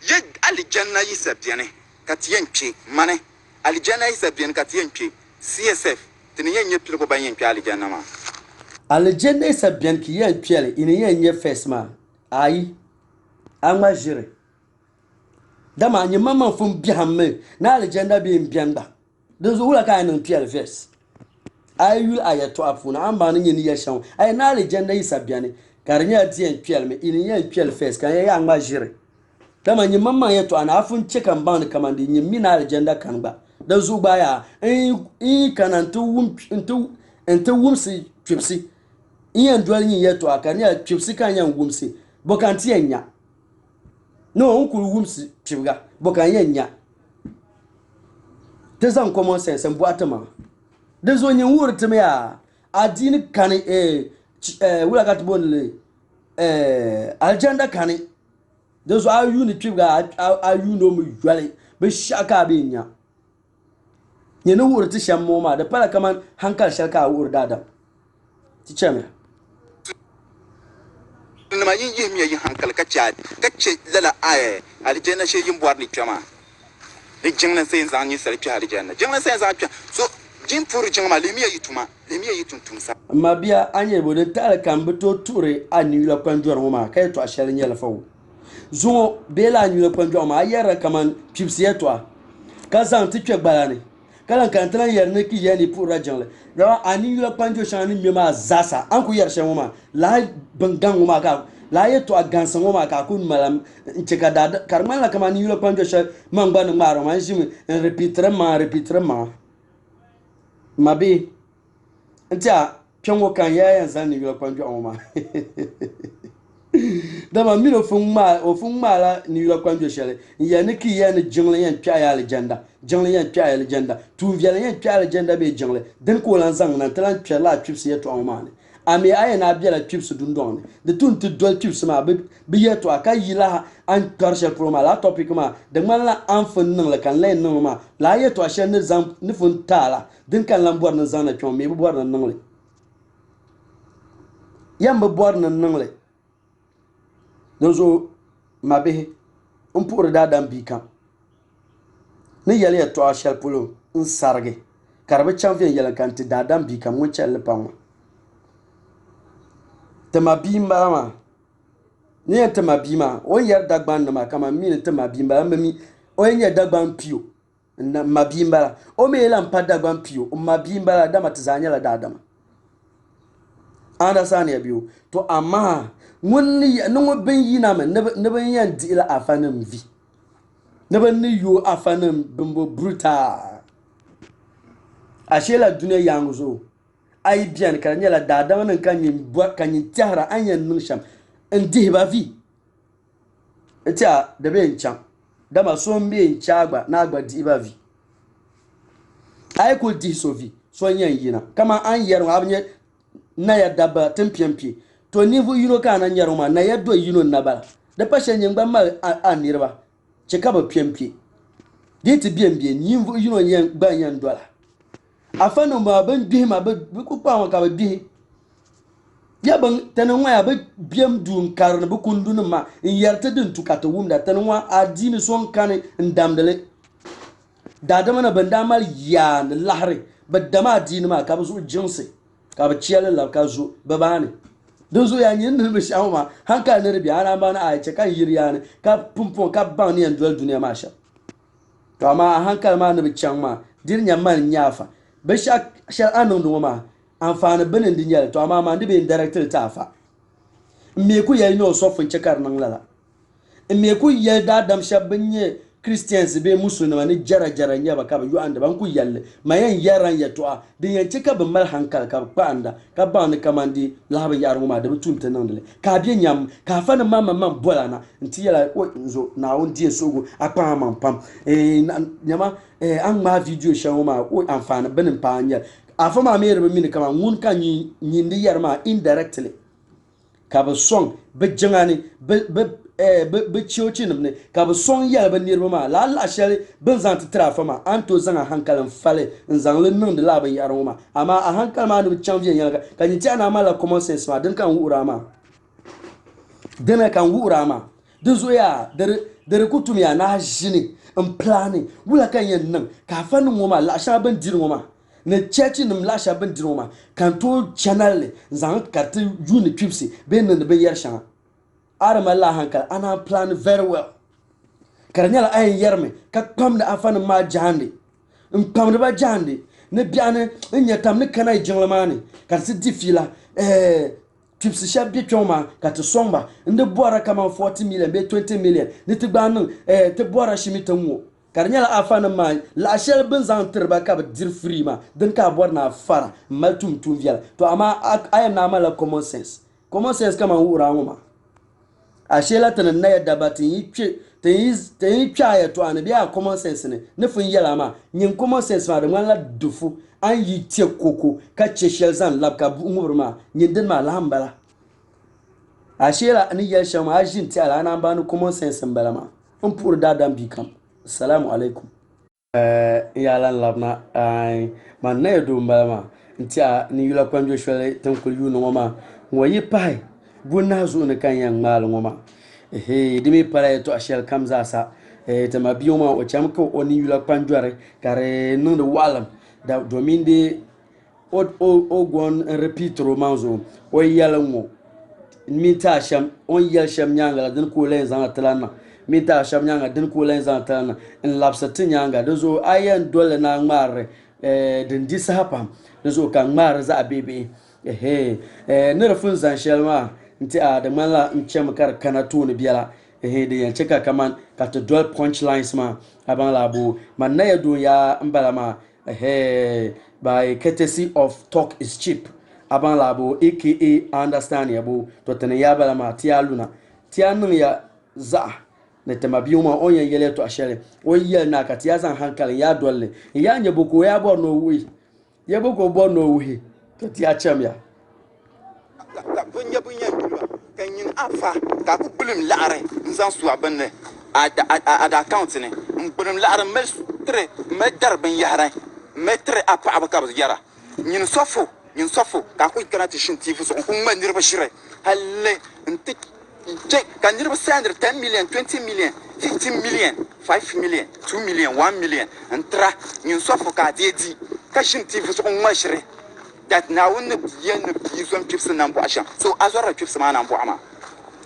ye aljanna yisabiane katiyenche mane aljanna yisabiane katiyenche CSF tini yenye pile ko banyen pi aljanna ma aljanna yisabiane ki yen piele ini yenye fesma ayi anma jire dama nyi mama fun bihamme na aljanna bi mbianda dozo wula ka nan piele fes ayul ayato afuna amba ni ni yeshan ay na aljanna yisabiane karnya dien pielme ini yen piel fes kan ya ngba jire dama nyi mamma yeto ana afun chekan ban kamandi nyi mina aljanna kan ba da zuba ya kanantu wumsi twipsi yen dwal nyi yeto akanya twipsi kan yan wumsi bokanti enya no onkul wumsi twibga bokan yenya tezan common sense en boatama de zo nyi wurtime ya adini kan wula gat bonle aljanna kani de so ayu ni twibga ayu no mu jwale be shaka be nya nyene wurti shammo ma da pala kaman hankal shalka wur dada ti chame nima yin yin hankal ka lala aljanna she yin bwar ni chama ni jingna sai zan ni sarki aljanna jingna sai zan so jin furu jingma lemiya yituntum sa amma biya anye bo de tal kan beto ture ani la kwanjor mo ma kay to ashal nyela fawo zo bela ani la kwanjor ma ayara kaman pipsiya to ka zan ti twegbalani kala kan tan yer ne ki yani pour rajanle da ani la kwanjor shani mi ma zasa an ku yer shan ma la bangan ma ka la yeto agansan ma ka kun malam cheka da karman la kaman ni la kwanjor shan mangban maro man jimi repeater ma mabi ntia piongo kan ya zan ni yula kwanjo oma dama mi no fun ma la ni yula kwanjo shele ya ne ki ya ne jingle yan pya ya legenda tu via yan pya legenda be jingle den ko lan zang nan talan pya la chips ya to oma ne ami aya na bia la chips dundon de tun tu dol chips ma be ya to aka yila an torshe proma la topic ma de man la an fun nan la kan len nan ma la ya to ashe ne zam ni fun tala din kan lan bor nan zan na chon me bor nan nan le yamba bor nan nan le dozo mabe on pour da dan bi kan ne yale ya to ashe pulo in sarge karbe champion yalan kan ti da dan bi kan mun chelle pamma tema bimba ma ni tema bima o yer dagban ma kama mi tema bimba mi o yer dagban pio na mabimba o me la mpa dagban pio o mabimba da matizanya la dadama anda sani biyo to amma wonni no ben yina ma ne ben yan di la afanam vi ne ben ni yo afanam bimbo bruta ashela dunya yanguzo ai bian kan yala dada nan kan yin kan yin tahra anyan nun sham ndi ba vi eta da be ncham da ma so mbe nchagba na agba di ba vi ai ko di so vi so yan yina kama an yaro abnye na ya daba tempiempi to nivu yino kana nyaro ma na ya do yino na bala da pashe nyengba ma anirba chekaba piempi diti biembie nivu yino nyen gba nyen dola afano ma ban bi ma ba ku pa ma ka bi ya ban tanwa ya ba biem dun karna bu kundun ma in yarta din tukata wumda tanwa adini son kan ndamdale daadama na ban damal yaan lahari badama diini maa ka bi zuɣu jinsi ka bi chɛli la ka zo bi baani din zo yaa nyin ni bi shɛŋ maa hankali ni di bɛ ana bani a chɛ ka yiri yaani ka pumpɔŋ ka baŋ ni yɛn doli duniya maa shɛm to amma hankali maa ni bi chɛŋ maa diri nyɛ mali nyaafa bi shɛli a niŋdi ŋɔ maa anfaani bini di nyɛli to amma maa di bɛ directili ta afa n mee ku yɛli nyɛ o sɔfin chɛ ka di niŋ lala n mee ku yɛli daadam shɛba bin nyɛ Christians be musulma ni jara nyaba ka bi yohanda ban ku yalle ma yan yaran ya to a din yan tika bin mal hankal ka ba anda ka ba ni kamandi lahabi yaru ma da butun tan nan ka bi nyam ka fa na mama man bolana nti yala o nzo na won die sogo akpa man pam nyama an ma video shawo ma o amfani benin pa anya afa ma mere be mini kama ngun kan nyindi yar ma indirectly ka ba song be jangani be chiochi nimne ka be song yal ba nirba ma la shari bin zan titra fa ma an to zanga hankalin fale in zang le nun de la ban yaron ma amma a hankal ma no champion yal ka ni tana mala common sense ma din kan wura ma dana kan wura ma din zo ya dare kutumi ya na jini in planning wula kan yin nan ka fa nun ma la sha ban dir ma ne church nim la sha ban dir ma kan to channel zang ka ta uni pipsi ben nan be yar shan arama la hankal ana plan very well karanyala ayin yerme ka pam da afan ma jande pam da ba jande ne biane nyatam ne kana jinlamani ka se difila tips shabi choma ka te somba nde bora kama 40 million be 20 million ne te gban te bora shimitanwo karanyala afan ma la shel bin zan tirba ka ba dir free ma den ka bor na fara maltum tum viala to ama ayam na mala common sense kama wura ma ashela tan na yadda ba tin yi ya to an biya common sense ne fun yala ma nyin common sense ma da la dufu an yi tie koko ka ce shel zan lab ka ngubur ma nyin din ma lahambala ashela ni yel shama ajin ti ala na ba no common sense mbala ma on pour dadam bi kam assalamu alaikum yalan labna ai man na do mbala ma ntia ni yula kwanjo shwele tan kul yu no ma wayi pai buna zo ne kan yan mal ngoma dimi pare to ashel kamza sa ta mabioma o chamko oni yula panjore kare no de walam da dominde o gon repeat romanzo o yalanwo mita sham on yel sham nyanga den ko len zan atlana mita sham nyanga den ko len zan atlana in lapsati nyanga dozo ayan dole na ngmare den disa hapam dozo kan ngmare za bebe ne rafin zan shelma nti a da mala nchem kar kana to ne biala de yan cheka kaman ka to dual punchlines ma aban labo man na yado ya mbala ma by courtesy of talk is cheap aban labo aka understand yabo to tane ya bala ma tia luna tia nun ya za ne tamabiyo ma onye yele to ashere o yel na ka tia zan hankali ya dolle ya nye boko ya bo no wi ya boko bo no wi to tia cham ya bunya kan yin afa ka ku bulim laare nzan su abanne ada account ne bulim laare mel tre medar ben yara metre apa abaka yara yin sofo ka ku kana tishin tifu so ku manir bashire halle nti kan nirba sandr 10 million 20 million 15 million 5 million 2 million 1 million ntra yin sofo ka dedi ka shin tifu so ku mashire that now when the yen some chips number so azora chips man ambo ama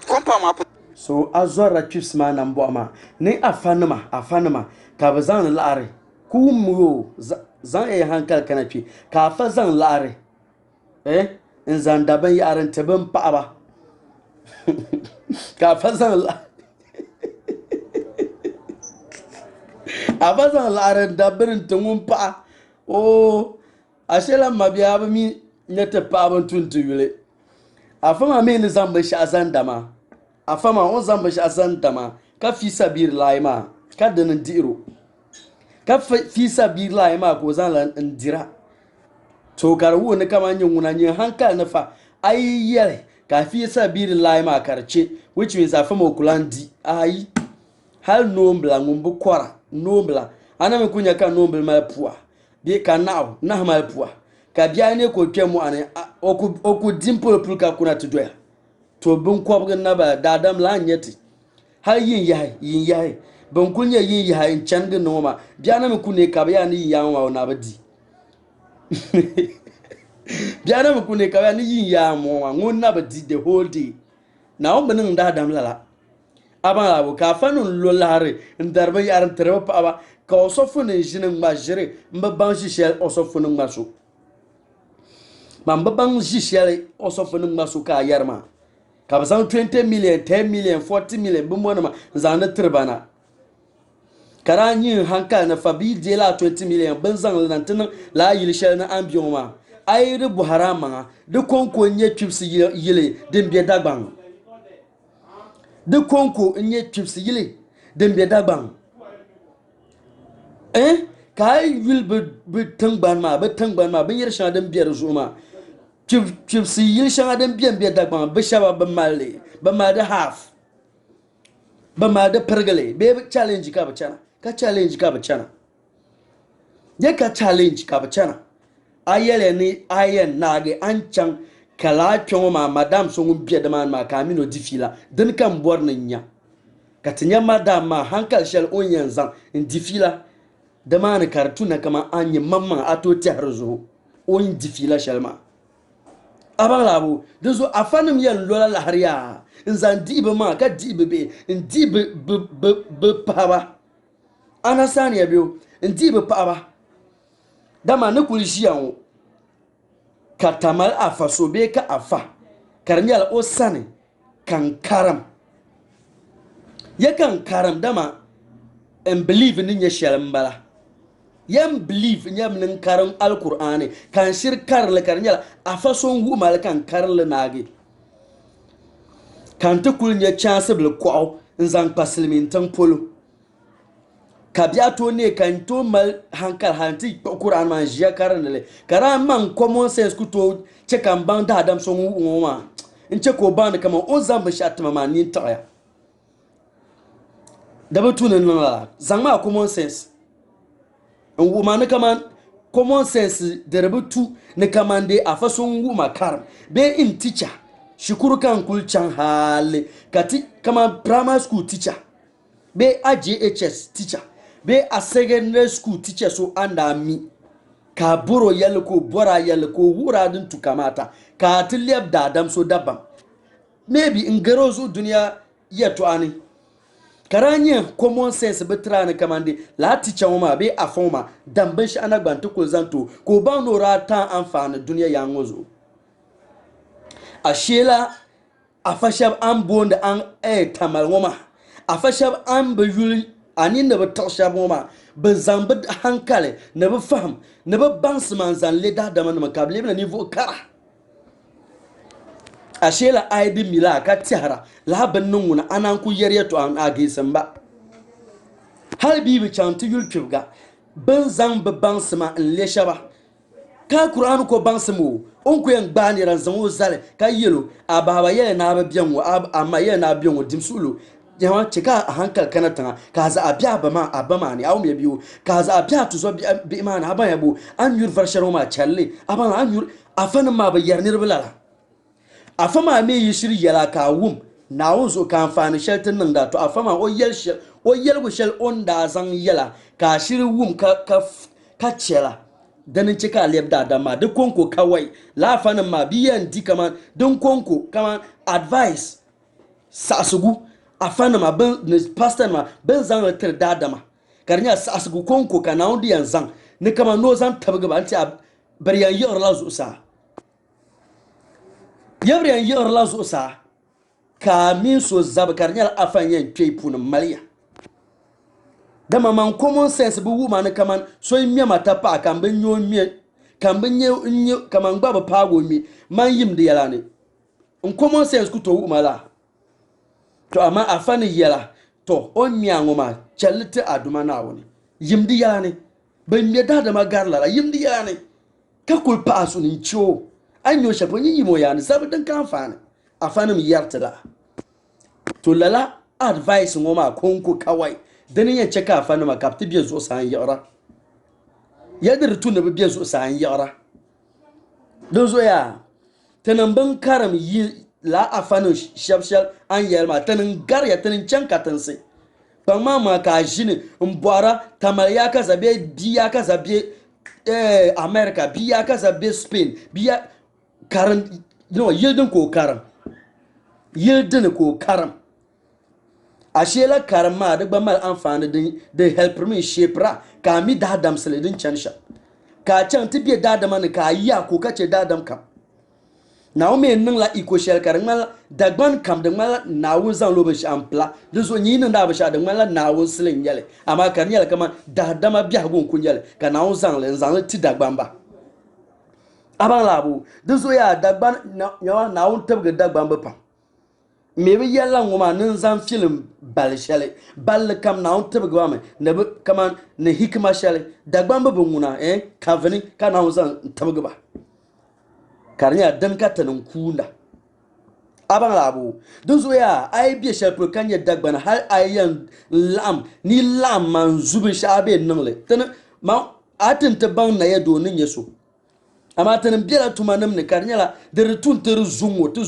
kompa ma so azora chips man ambo ama ne afanuma ka bazan laare ku mu zan hankal kanafi ka fa zan laare in zan daban yaran taban pa ba ka fa zan abazan laare dabirin tungun pa ashela mabia ba mi nyete pa ban tuntu yule afama me ni zamba shi azandama afama on zamba shi azandama ka fi sabir laima ka danin diro ka fi sabir laima ko zan lan ndira to karwu ne kama nyin wuna nyin hankal na fa ayyele ka fi sabir laima karce which means afama kulandi ayi hal nombla ngumbu kwara nombla ana me kunya ka nombla malpua bi ka now na malpua ka bia ne ko twemu ane oku dimple pulka kuna tudoya to bin kwabgan na ba dadam la nyeti har yin yayi ban kunya yin ya in can ga noma biya na ku ne ka biya ni ya wa na badi biya na ku ne ka biya ni yin ya mo wa ngon na badi the whole day na on banin da dam lala aban abu ka fanun lolare ndarba yaran tarba pa ba ka osofu ne jinin ma jire mba ban shi shel osofu ne maso mba ban shi shel osofu ne maso ka yarma ka ba san 20 million 10 million 40 million bin wani ma zana turbana kara yin hanka na fabi je la 20 million bin zan lantin la yil shel na ambiyon ma ai ru buhara ma de konko nye chips yile din biya dagban de konko nye chips yile din biya dagban kai yil be tangban ma bin yir shan din biyar zuma chips yil shan din biya dagban be shaba be malle be ma da half ba ma da pergale be challenge ka bacana ka challenge ka bacana ye ka challenge ka bacana ayele ni ayen nage ancan kala twon ma madam so ngum biya da man ma kamino difila din kan bornin nya katinya madam ma hankal shel onyan zan difila da man kartu na kama anye mamman ato ti harzo on difila shelma abalabu dezo afanum yen lola lahariya nzan dibe ma ka dibe be ndibe be paba anasani yabio ndibe paba dama ne kulishiyan katamal afa sobe ka afa karnyal osane kan karam yakan karam dama and believe ni nya shalambala yam believe nyam nin karam alqur'ani kan shirkar le karnyal afa son hu mal kan karle nage kan ta kulnya chance bil ko nzan pasilmin tan polo kabiato ne kan to mal hankal hanti qur'an man jiya karanale karan man common sense ku to che kan ban da adam son hu ma in che ko ban kama on zan bashat mama ni taya da batunan nan zama common sense nguma ne kaman common sense da rubutu ne kaman dai a fason nguma karam be in teacher shukuru kan kulchan hale kati kaman primary school teacher be AJHS teacher be a secondary school teacher so anda mi ka boro yalko bora yalko hura din tukamata ka tilab da adam so dabam maybe in garozo duniya yato ani karanye common sense betrana kamande la teacher woma be afoma damban shi anagbanto ko zanto ko ba no rata amfani duniya yangozo ashela afashab an bonda an tamal woma afashab an bayul ani ne betashab woma be zamba hankale ne be faham ne be bansman zan leda daman makable na niveau kara ashela aidi mila ka tihara la bannin wuna anan ku yaryato an agisan ba har bibi chanti yulkibga ban zan babban sama in lesha ba ka qur'an ko ban samu on ku yan gbani ran zan wo zale ka yelo ababa yele na ba biyan wo amma yele na biyan wo dimsulu yawa cika a hankal kanatan ka za abia bama abama ne awu me biyo ka za abia to so bi imana aban yabo an yur farsharo ma challe aban an yur afan ma ba yarnir bilala afama me yishiri yala ka wum na wunzo ka amfani sheltin nan da to afama o yel go shel on da zan yala ka shiri wum ka chela danin cika lebda da ma duk konko kawai lafanin ma biyan di kaman don konko kaman advice sasugu afana ma ben pastor ma ben zan retir da ma karnya sasugu konko kana undi yanzan ne kaman no zan tabga ba anti bariyan yi orlazu sa yabriyan yi orlazu sa kamin so zab karnya afanyen twepun maliya dama man common sense bu woman kaman so miya mata pa kan ben nyo miya kan ben nyo kaman gba ba pago mi man yim de yala ne common sense ku to umala to amma afani yala to on miya ngoma chalite aduma na woni yim de yala ne ben miya da ma garla yim de yala ne ka kul pa asu ni cho anyo shapo nyi yimo ya ne sabadan kan fane afani mi yarta da to lala advice ngoma konko kawai danin ya cika afani ma kapti biya zo san yara yadir tun bi biya zo san yara don zo ya tanan ban karam yi la afani shabshal an yar ma tanan gar ya tanan can katan sai Pangma ka jini mbwara tamaya ka zabe biya ka zabe America biya ka zabe Spain biya karan yildin ko karam yildin ko karam ashe la karam ma da mal amfani da help me shepra ka mi da dam din chansha ka chan tibe da dam ne ka ya ko ka ce da dam kam na o me nin la iko shel karam mal dagban kam da mal na wun zan lobe shi ampla da so ni nan da ba sha da mal na wun silin yale amma kan yale kama da dama biya gon kun yale ka na wun zan len zan ti dagban ba aban labu da so ya dagban na wun tabga dagban ba pam me bi yalla ngoma nin zan film bal shale bal kam na on tebe gwame ne kama ne hikma shale dagban ba bunguna kavani kana on zan tebe ba karnya dan ka tanan kunda aban labu dun zo ya ai bi shal pro kanya dagban har ayan lam ni lam man zubi shabe nangle tan ma atin ta ban na ya donin yaso amma tanin biyar tumanin ne karnyala da rutun ta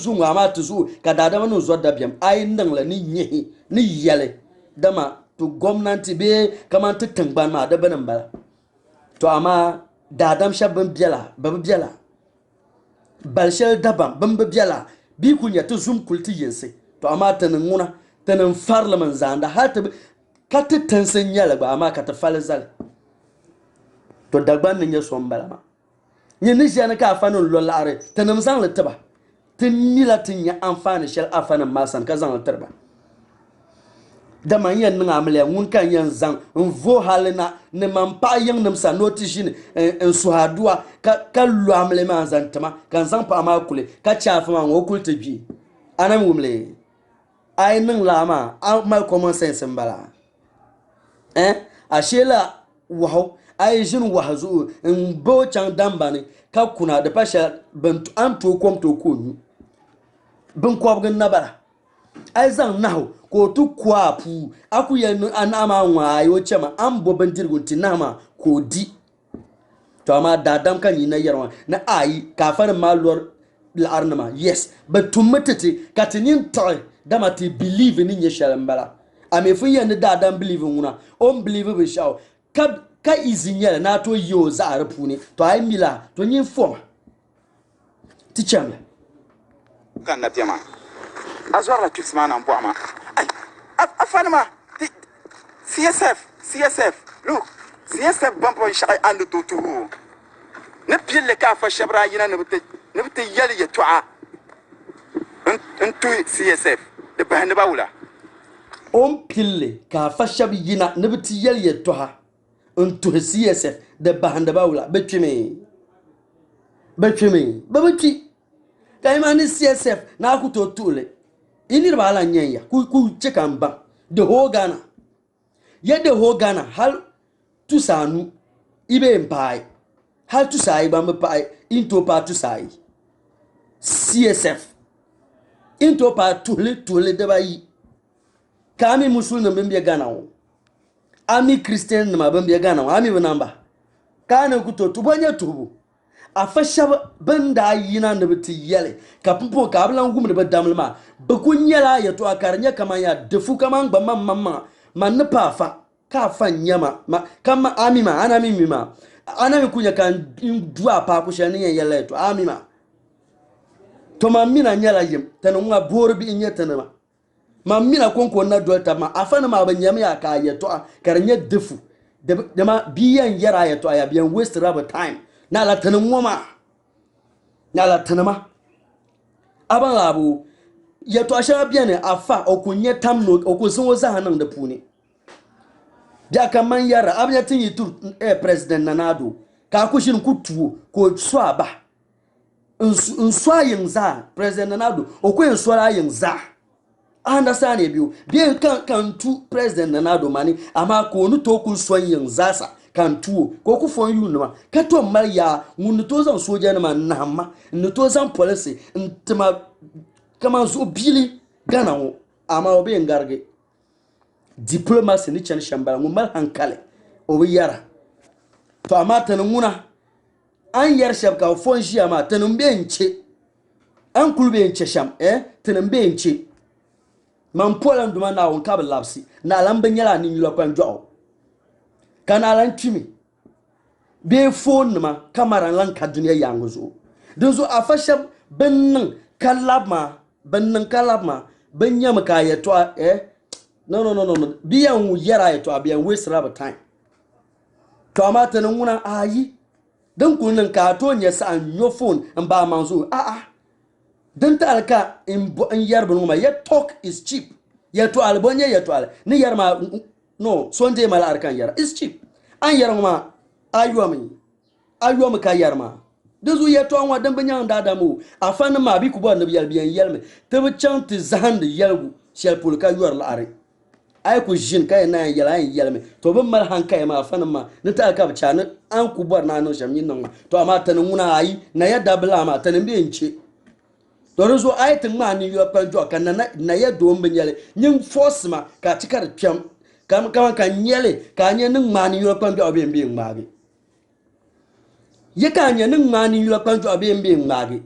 zungo amma ta zo ka dada wani zuwa da biyam ayin nan la ni yehi ni yale dama to gwamnati be kamar ta tangban ma da banan bala to amma dadam shabban biyala babu biyala balshal dabam ban biyala bi kunya ta zum kulti yense to amma tanin nguna tanin farlaman zanda har ta ka ta tansan yala ba amma ka ta falzal to dagban nan ya son bala ma ni jana ka afanin lolare tanam zan lataba tin nila tin ya amfani shal afanin masan ka zan latarba da man yan nan amle ngun kan yan zan vo halina ne man pa yan nam sa notice ne en suhadua ka lu amle man zan tama kan zan pa ma kule ka chafa man wo kulta bi anam wumle ai nan lama mal common sense mbala ashela wow ai jin wahazu in bo chan dambane ka kuna da pasha bantu an to kom to ko ni bin ko bgan nabara ai zan nahu ko tu kwapu aku ya anama wa ayo chama an bo bandirgun tinama ko di to amma dadam kan yi na yarwa na ai kafar malor l'arnama yes but to metete katinin toy dama ti believe ni nyeshalambala amefu ya ne dadam believe nguna on believe be shaw ka izinyela na to yo za arapu ne to ai mila to nyin form ticham kan na piama azwar la kisma na mbwa ma ai afanama CSF look CSF bampo shay andu to ne pile ka fa shabra yina ne bete yali ya toa ntu CSF de bahande bawula on pile ka fa shabi yina ne bete yali ya toa ntu CSF de bahande bawula betwime babati kai mani CSF na ku to tule inir bala nyanya ku chekamba de ho Ghana ye de ho Ghana hal tu sanu ibe mpai hal tu sai ba mpai into pa tu sai CSF into pa tule de bayi kami musul na mbia Ghana wo ami Christian na mbia Ghana wo ami banamba kana ku to tubanya tubu afasha banda yina da biti yale kapumpo kablan gum da damlma bakun yala ya to akarnya kama ya defu kama ngba mamma man pafa ka fanyama kama amima anami kunya kan dua pa ku shani yala to amima to mamina nyala yim tanunga borbi nyetanama mamina konko na dolta ma afana ma banyama ya ka ya to karnya defu de ma biyan yara ya to ya biyan waste rubber time na la tanuma aban labu ya to asha biane afa okunye tamno okusun woza hanan da puni da kaman yara abyatin yitur president nanado ka kushin kutuo ko swaba nswa yinza president nanado okwen swara yinza understand e biu bien kan tu president nanado mani ama ko nu to kun swan yinza sa kan tuo ko ku fon yu numa ka to marya mun to zan soja na manama mun to zan police ntama kama zo bili Ghana wo ama obe ngarge diplomacy ni chan shambala ngumal hankale obe yara to ama tanunguna an yar shabka fon shi ama tanumbe nche an kulbe nche sham tanumbe nche man polan duma na won ka lapsi na lan banyala ni yula kwan jo kana lan timi be phone ma kamera lan ka duniya yanguzo dinzo afashab bennan kalabma banyam ka yeto no biyan wu yara yeto abiyan waste raba time to amata nan wuna ayi dan kunin ka to nya sa your phone and ba manzo dan ta alka in yarbun ma ya talk is cheap ya to albonya ya to al ni yarma no sonde mala arkan yara is cheap an yarma ayuwa ka yarma dazu ya to anwa dan banyan dadamu afan ma bi ku ba nabi yalbiyan yalme tabi chant zahand yalgu shel pulka yuar la are ay ku jin kay na yalme to ban mal hankay ma afan ma na ta alka bachana an ku bar na no shamin nan to amma tanin muna ayi na yadda bla ma tanin bi ince to zo ayatin ma ni yo kan jo kan na ya do mbanyale nyin force ma ka tikar pyam kam kan nyele ka nya nin ma ni yo kan jo be mbi ngmagi ye ka nya nin ma ni yo kan jo be mbi ngmagi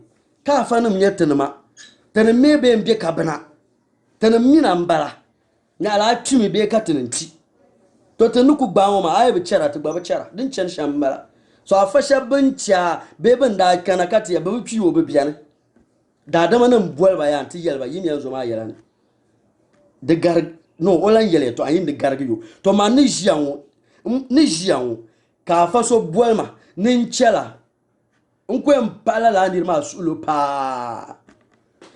ka fanum nyetin ma tanin me be mbi ka bana tanin mina mbara nya la tumi be ka tinanti to tanu ku gbawo ma ayi bi chara to gba chara din chen shambara so afasha bincha be ban da kana kati ya be piwo be biane da dama nan buwal ba yan ti yelba yimi yanzu ma yalan de gar no olan yele to ayin de gargiyo to ma ni jian ka fa so buwal ma nin chela nkwem pala la ndir ma sulu pa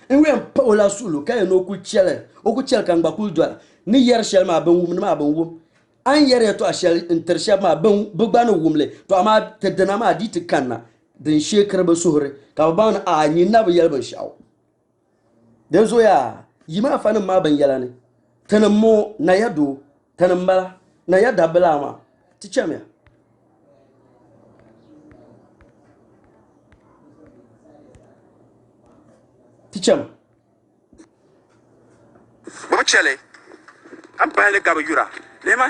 enwem pala sulu kay no ku chele o ku chel kan ba ku dola ni yer shel ma ban wum an yere to a shel intershab ma ban bugba no wumle to ama tedana ma dit kanna din shekar ba suhure ka ba a ni na ba yalban shawo dan zo ya yima fanin ma ban yala ne tanan mo na yado tanan bala na yada bala ma tichame bo chele an bale gaba yura lema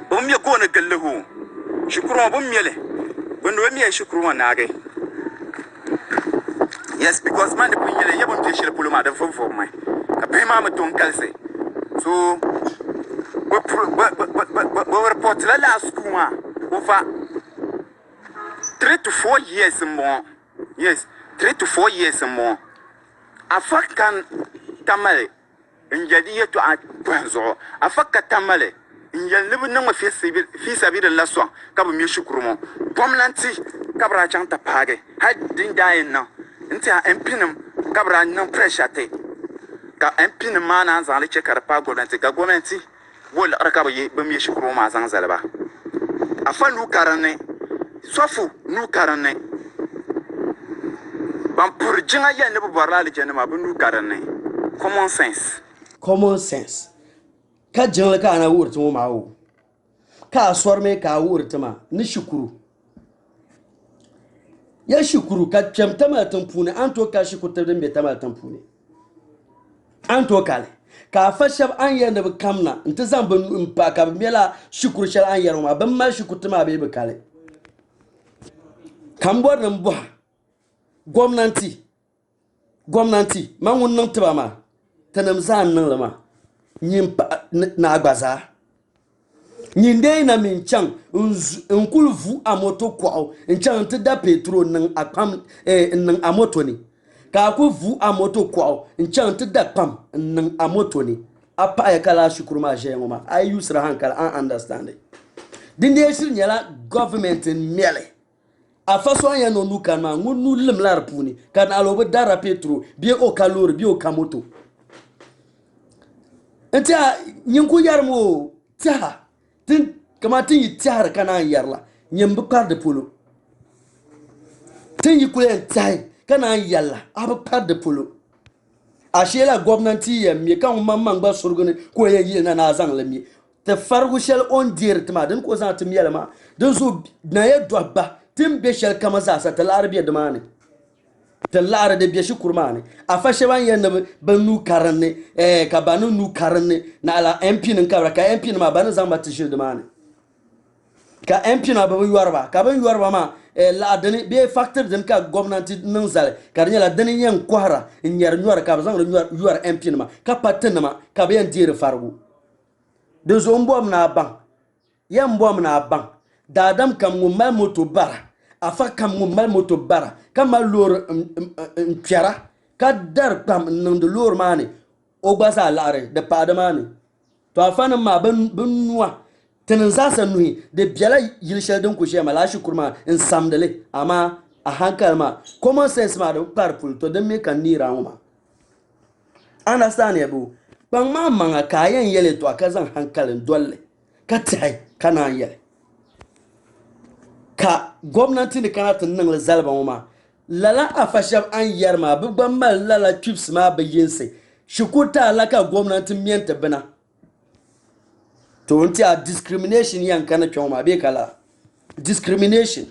bo mi go na gallahu shukuru bo mi le wando mi shukuru na ga yes because man bu yele yabon te shele puluma da fofo mai ka pe ma muton kalse so bo report la skuma over 3 to 4 years more. Yes, 3 to 4 years more. Afakan tamale injadi yeto a banzo afaka tamale injal libu nangwa fi sabir la so ka bu mi shukrumo bomlanti kabra chanta page hadin dayin na nta empinum kabra nan pressure te ka empinum mana zale che karpa government ga government wol arka ba mi shukrumo ma zan zalba afan lu karane sofu nu karane ban pour jinga ya ne bu barla le jenema bu nu karane common sense ka jinla ka na wurtu mu mawo ka swarme ka wurtu ma ni shukuru ya shukuru ka chamta ma tampune an to ka shi kutar da me tama tampune an to kale ka fashab an yanda bu kamna inta zan ban impa ka mela shukuru shal an yarma ban ma shukutu ma be kale kambor nan bu gwamnati mangun nan tiba ma tanam zan nan lama nyim na agbaza nyinde na minchang nkulvu amoto kwao nchan da petrol nan akam nan amoto ni ka ku vu amoto kwao nchan da pam nan amoto ni apa ya kala shukuruma jengoma I use hankala an understand dinde shir nyala government mele afaso anya no nuka ma ngunu limlar puni kan alobe dara petro bi o kalori bi o kamoto enta nyinku yarmo tia tin kama tin yitiar kana yarla nyembu par de polo tin yikulen tai kana yalla abu par de polo ashela governanti ya mi kan mamman gba surgune ko yayi na zan lami te fargu shel on direct den ko zan tim yalma den zo na ya dobba tim be shel kama sa ta larabiya da mane ta lara da biya shukurmane a fashe ban yan banu karanne ka banu nu karanne na ala MP nin ka MP ma banu zan ba tishir da mane ka MP na ba yuwarba ka ban yuwarba ma la dani be factor den ka government nan zal karnya la dani yan kwara nyar nyar ka bazan nyar MP ma ka patten ma ka be yan dire fargu de zo mbom na ban yan mbom na ban dadam kam ngumal moto bara afa kam ngumal moto bara kama lor mpiara ka dar pam nan de lor mani o gbasa lare de padamani to afana ma ben nuwa tinin zasa nuhi da biyala yilshal din ku shema lashi kurma in samdale amma a hankal ma common sense ma da parful to dan me kan ni rawo understand ya bu ban ma manga kayan yele to akazan hankalin dole ka tai kana yele ka gwamnati ne kana tunan la zalban ma lala afashab an yarma bugban mal lala chips ma bayinse shukuta laka gwamnatin miyanta bana to wanti a discrimination yan kana choma be kala discrimination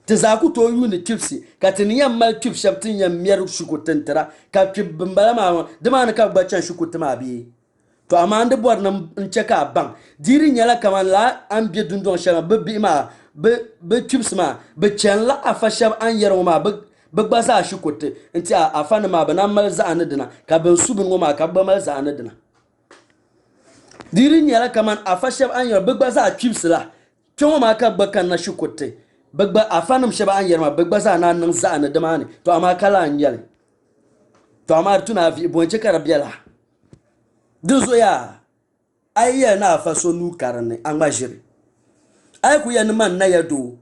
te zaku to yu ni chipsi katini yan mal chip shaptin yan miyar shukutantara ka kibbala ma de man ka gbacan shukutama bi to amma ande bor nan cheka ban diri nyala kaman la an bi dundon shama be ma be chips ma be chan la afashab an yaro ma be gbasa shukutte nti a afana ma bana mal za anadina ka ben subin ma ka ba mal za anadina diri nyala kaman afashab an yaro gbasa chips la chon ma ka bakan na shukutte bagba afanum shaba an yarma bagba za nan za na da mani to amma kala an yale to amma tuna fi bonje karabiyala duzo ya ayya na faso nu karane an majiri ay ku yan man na yado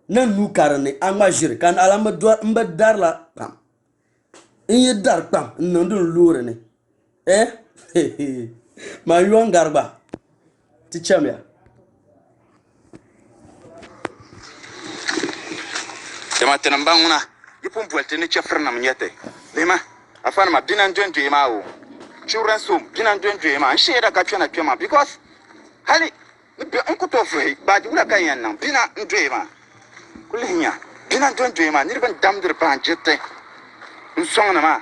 nan nu karane an majiri kan alama do mbadar la pam in yi dar pam nan dun lure ne ma yon garba ti chamya tema tenam banguna yipum puelte ni chefrna mnyete lema afana ma binan dwendu ma o children so binan dwendu ma sheda ka twena twema because hali ni be onko to fwe ba di wala kan yan nan bina ndwe ma kulinya binan dwendu ma ni ban damdir ban jette nsongna ma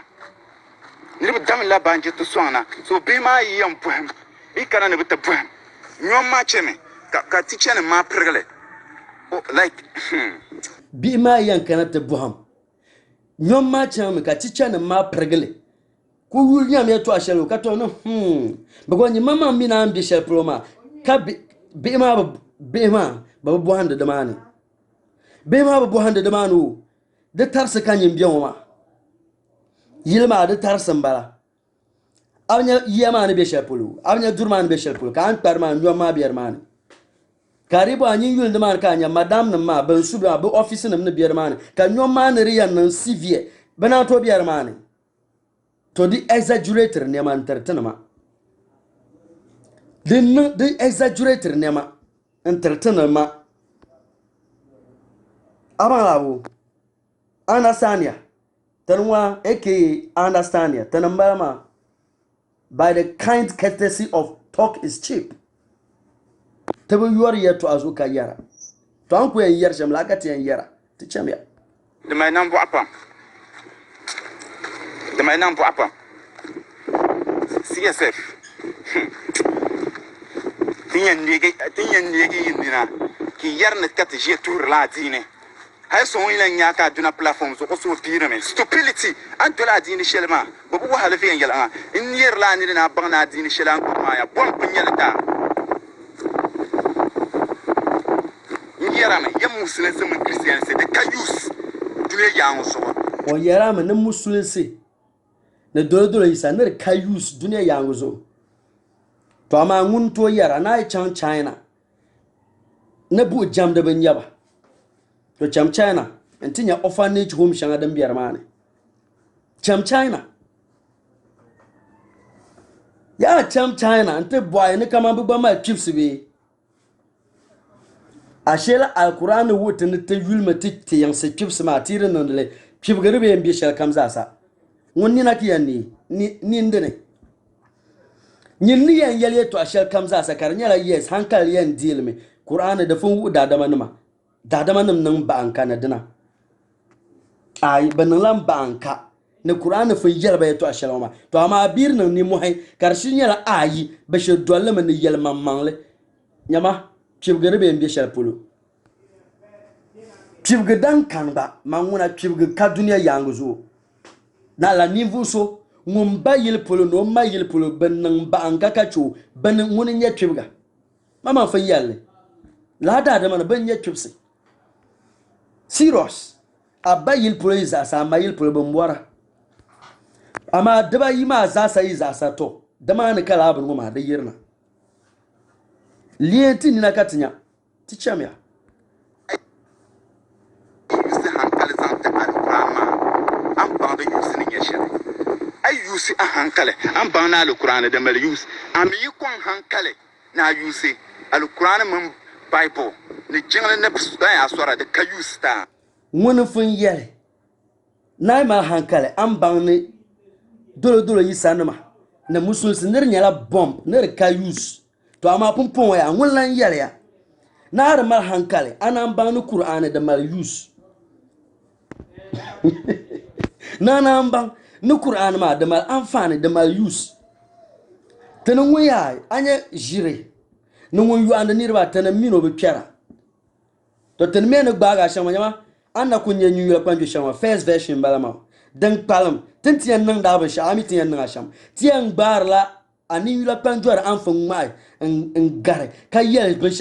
ni ban dam la ban jette songna so be ma yam puem ikana ne bita puem nyom ma cheme ka tichene ma pregle like bi ma yankana te buham nyom ma chama ka chicha na ma pregle ku wul nyam ya to ashelo ka to no bago nyi mama mi na ambi shel proma ka bi ma ba buhanda da mani bi ma ba buhanda da manu da tarsa kan yin biyan ma yilma da tarsan bala awnya yema ne be shel pulu awnya durman be shel pulu kan parma nyom ma biyar mani karibu anyi yul de man kanya madam na ma ban su ba office na biyar man ka nyom man riyan nan civie bana to biyar man to di exaggerator ne man tartana ma di exaggerator ne ma tartana ma amalawo anasania tanwa aka anasania tanambara ma by the kind courtesy of talk is cheap tabu yuwar yato azuka yara to an ku yan yar sham lakati yan yara ti chamya de mai nan bu apam CSF tinyan nege yindina ki yar ne kat je tour la dine hay so ila nyaka duna platform so so pirame stupidity an to la dine shelma babu wa halafi yan yala in yer la ni na bana dine shelan ko ma ya bon punyalta yarama yam musulunci mun christianity da kayus duniya yango so o yarama na musulunci na dole isa na kayus duniya yango so to amma ngun to yara na can China na bu jam da ban yaba to cham China antinya orphanage home shanga dan biyar mane cham China ya cham China ante boy ne kama bu ba ma chips be ashela alquran wutin ta yulma titte yang se chips ma tirin nan le chip garbe yan bi shel kamza sa wonni na kiyan ni ndene nyin ni yan yale to ashel kamza sa kar nyala yes hankal yan deal me qur'an da fun da damanum nan ba an kana dina ai banan lam ba an ka ne qur'an fun yalba to ashel ma to amma bir nan ni mu hay kar shin yala ayi ba she dolle man ni yalma mangle nyama chip garbe yan bi shel pulu pibga dan kanba manguna pibga ka dunia yanguzo na la nivu so ngumba yil polo no ma yil polo benang ba anga ka cho ben ngune nya pibga mama fa yalle la da da man ben nya pibsi serious aba yil polo isa sa ma yil polo bambwara ama daba yima za sa iza sa to dama ne kala abun ngoma da yirna lienti ni na katinya ti chamya yusi a hankale an bana alquran da mal yus am yi kon hankale na yusi alquran mun bible ni jingle na ya sora da kayus ta wani fun yele na ma hankale an bana dolo yi sanama na musul sinir nyala bomb ner kayus to ama pumpon ya ngulan yele ya na har mal hankale an bana qur'an da mal yus na ban ni Qur'an ma da mal amfani da mal use tanan waya anya jire nan won yu anda nirba tanan mino be kera to tan me ne gbaga shama nyama anna kunya nyu ya kwanjo shama first version balama dan palam tan tiyan nan da ba shami tiyan nan sham tiyan barla ani yu la kwanjo ar amfan mai en gare kayel ban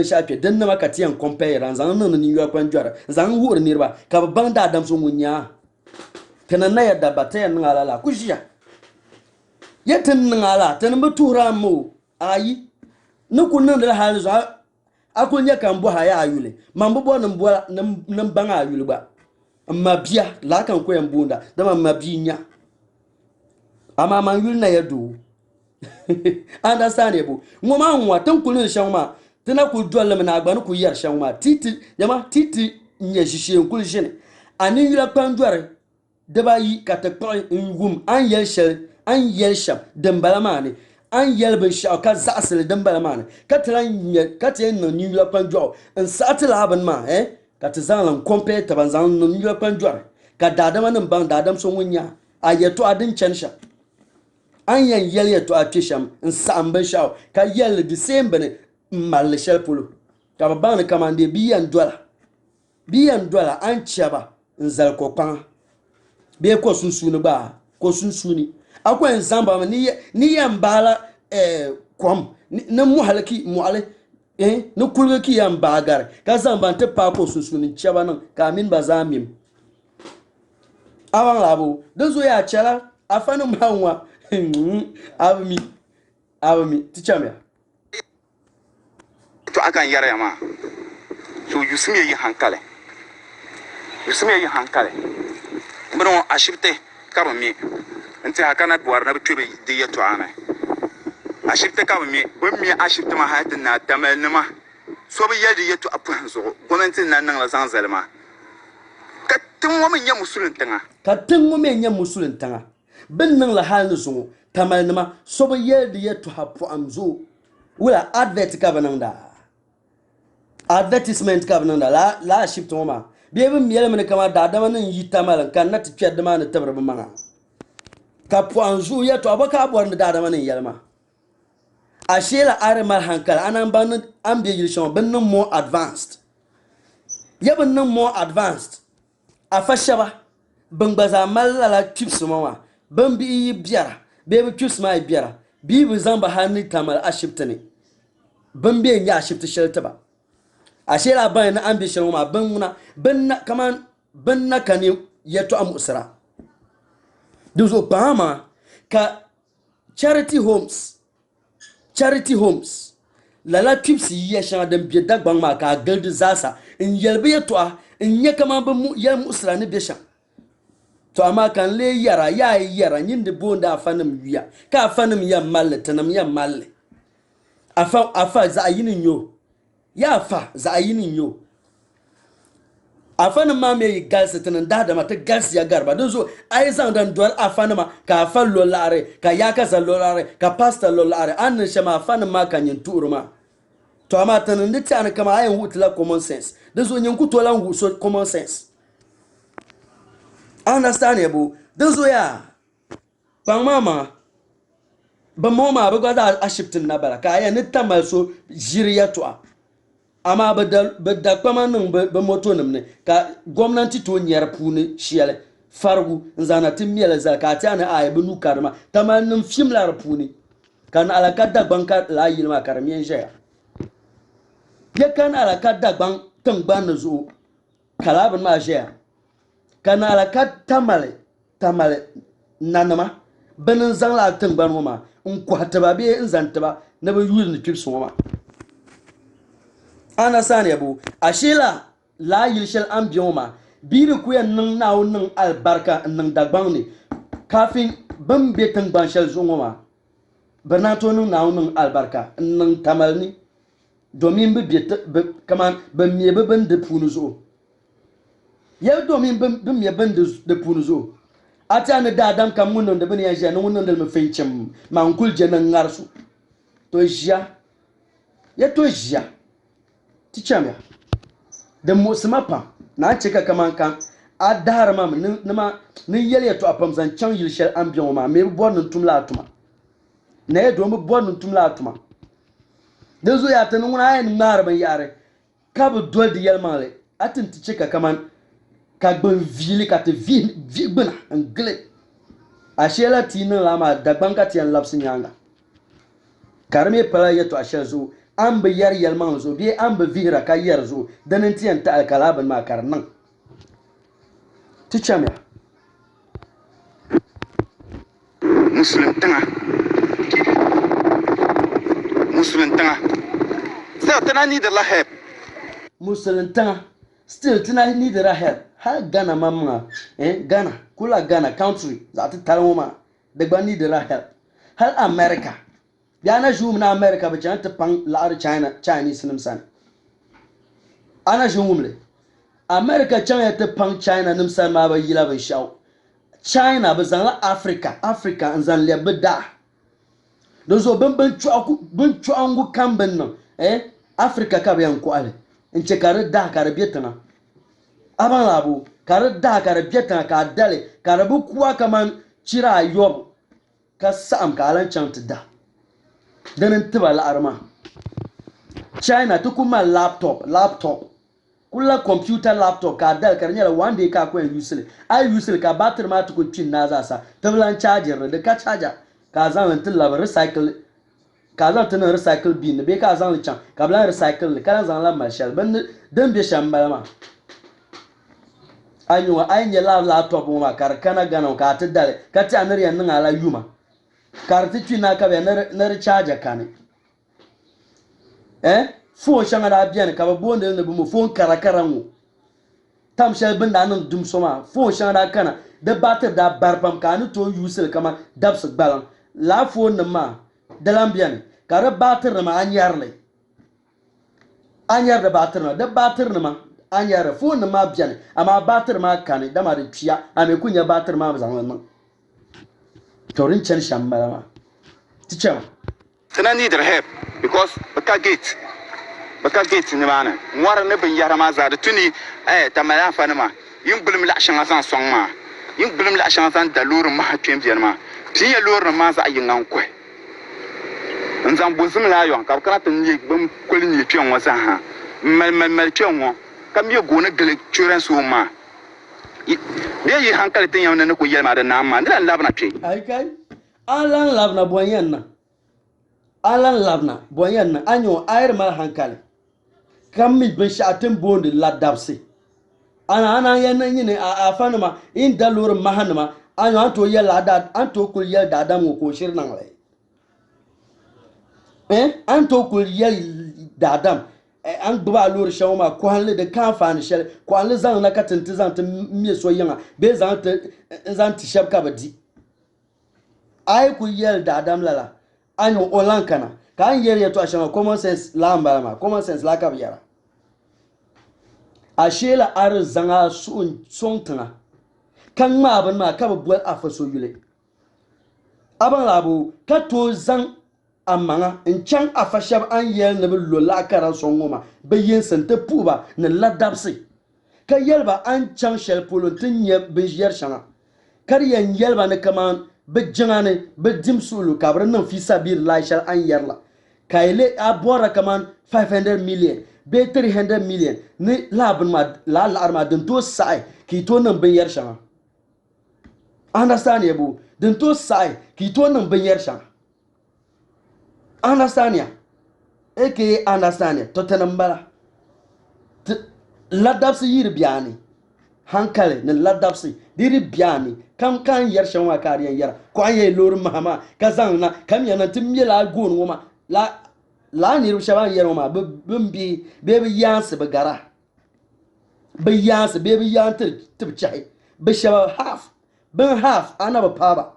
shafe dan na maka tiyan compare zan nan ni yu la kwanjo ar zan hur nirba ka ban da adam so munya kana ya da batayan ngala la kujiya yatin ngala tan butura mo ayi nukunan da hal za akunya kan bu haya ayule mambo bo nan ban ayule ba amma biya la kan ko yan bunda da mamma binya amma man yul na yadu understand ebo ngoma nwa tan kulun shanma tana ku dolle na agban ku yar shanma titi yama titi nye shishe kul jene ani yula kwanjware daba yi katakpa ngum an yel sham dambalamane an yel ben sha ka zasel dambalamane katran katyen no new york panjo en satel haben ma katzalan compare tabanzan no new york panjo ka dadama nan ban dadam so wunya ayeto adin chensha an yan yel yeto atisham en sam ben sha ka yel the same ben mal shel pulu ka ban kamande biyan dola an chaba en zal ko pan be ko sunsuni ba ko sunsuni akwai zamba ni yambala kom na muhalaki muale no kulga ki yambagar ka zamba ta pa ko sunsuni chaba nan kamin bazamim awan labo dazo ya chala afanu manwa abmi tichamya to akan yara ma so yusumi yi hankale mbono ashibte kabami nti hakana buar na bitube de yeto ana ashibte kabami bommi ashibte ma hatin na tamal nima so bi yadi yeto apan zo gwamnatin nan nan la san zalma katin wa men ya musulun tanga bin nan la halin zo tamal nima so bi yadi yeto hapu amzo wala advertisement kabananda la ashibte ma bebe miele mene kama dadama nan yita malan kan na tiya dama na tabar manga ka puanju ya to abaka abwar da dadama nan yalma ashela are mal hankal anan ban an be yilshon ban nan more advanced ya ban nan more advanced afashaba ban baza malala tips mama ban bi biara bebe tips mai biara bibi zamba hanni tamal ashiptane ban be nya ashipta sheltaba ashela ban na ambition ma ban na kaman ban na kane yato am usra duzo pama ka charity homes lala tips ya shan dan bi dagban ma ka galdi zasa in yalbe yato in ya kaman ban mu yal usra ne beshan to amma kan le yara nyin de bonda afanam wiya ka afanam ya malle tanam ya malle afa za yinin yo ya fa za yinin yo afana ma me galsa tanan da mata gas ya garba don so ai zan dan duwar afana ma ka fa lolare ka ya ka lolare ka pasta lolare an shama afana ma kan yin turuma to amma tanan da ta kama ayin hutula common sense don so nyin kutolan hu so common sense understandable don so ya ban mama ba mama ba ga da ashiptin na baraka ya ni tamal so jiriya to ama bada kpama nin be moto nim ne ka gwamnati to nyar puni shiele fargu nzana timmiele zal ka ta na ay benu karma taman nim fim la puni kan ala kadda banka la yilma karmiyen jaya ya kan ala kadda ban tangban zo kalabin ma jaya kan ala kad tamale nanama benin zan la tangban ma in kwata be in zanta na be yuri ni kipso ma ana sani abu ashila la yilshal ambioma biri kuya nan nawo nan albarka nan dagban ne kafin ban be tangban shal zungoma banato nan nawo nan albarka nan tamalni domin be kaman ban me ban da punu zo ya domin ban me ban da punu zo ata ne da dan kan mun da bane ya je nan wannan da mafincin mankul je nan ngarsu to jiya ya to jiya tichamya da musmapa na cika kaman kan adar ma nin yele to apam zan chan yilshel ambion ma me bonun tumla atuma na ye do me bonun tumla atuma da zo ya tan wona ayin mar ban yare ka bu dol di yelmale atin ti cika kaman ka gban vili ka te vi gbana angle ashela tinin lama da banka tiyan lapsin yanga karme pala yeto ashel zo an bi yar yalman zo bi an bi vihra ka yar zo danin tiyan ta alkalabin makar nan tichamya muslim tanga sai tana ni da lahab muslim tanga still tana ni da rahab har Ghana mamma Ghana kula Ghana country za ta taloma da gbani da rahab har America yana jum na America ba ta pan la'ar Chinese nimsan ana jumle America can ya ta pan China nimsan ma ba yila ban shaw China ba zan Africa an zan lebe da don zo ban chu angu kamben nan Africa ka bayan ku ale in ce kare da kare bietana aban labo kare da kare bietana ka dale kare bu kuwa kaman cira yob ka sam ka alan chant da danin tiba la'arma China to kuma laptop kula computer laptop ka dal karnyala one day ka kwen usile ai usile ka battery ma to chin na za sa tablan charger da ka charger ka zan tin la recycle ka zan tin recycle bin be ka zan chan ka blan recycle ka zan la marshal ban dan be shambala ma anyo ai laptop ma kar kana gana ka ta dal ka ta anar yan ala yuma karti twina ka be na charger kane phone shanga da biyan ka ba bonde ne bu mo phone karakaran tam shel bin da nan dum soma phone shanga da kana da battery da barbam ka ni to use kama dabs balan la phone na ma dalam biyan ka ra battery ma anyar da battery na da battery na ma anyar phone na ma biyan amma battery ma kane da ma da piya ame kunya battery ma zan nan torin chen shambala ma ticha tana ni da help because baka gate ni mana ngwara ne bin yara ma za da tuni tamala fa ne ma yin bulum la shan san song ma yin bulum la shan san da lurun ma twem biyan ma tin ya lurun ma za yin an kwai nzan bozum la yon ka kana tin yi bum kul ni twem wa sa ha mal twem wo kam ye gona gele churan su ma be yi hankali tin yawna ne ko yelma da na ma ndilan labna twe ai kai alan labna boyan na anyo ayr mal hankali kam mi bin sha'atin bondi ladabsi ana yan yin a fanuma in dalur mahanuma anyo anto yela da anto kul yel da adam ko shirnan lai anto kul yel da adam an gba lur shawma ko hanle da kan fan shel ko hanle zan na katinti zan ta mi so yanga be zan ta shabka badi ay kul yel da adam lala anyo olankana kan yer yeto ashama common sense lamba common sense la kabiyara ashela ar zanga sontana kan ma ban ma ka bol afaso yule aban labo ka to zan amanga in can afashab an yel na lo la kara songoma bayin sante puba na ladabsi ka yelba an can shel polontin ye bejer shana kar yan yelba ne kaman bejangane bedim sulu kabran nan fi sabir la shal an yarla kayle abora kaman 500 million be 300 million ni labin ma la arma den to sai ki to nan ban yar shan understand yabo den to sai ki to nan ban yar shan understand ya eke understand ya to tanan bala ladabsi yiri biani hankale ne ladabsi diri biani kan yar shan wa kariyan yar ko an yi lorin mahama kazan na kam yana timye la gon woma la ni rushaban yar woma bimbi bebe yansi bagara be yansi bebe yantir tibchai be shaba half ana ba paba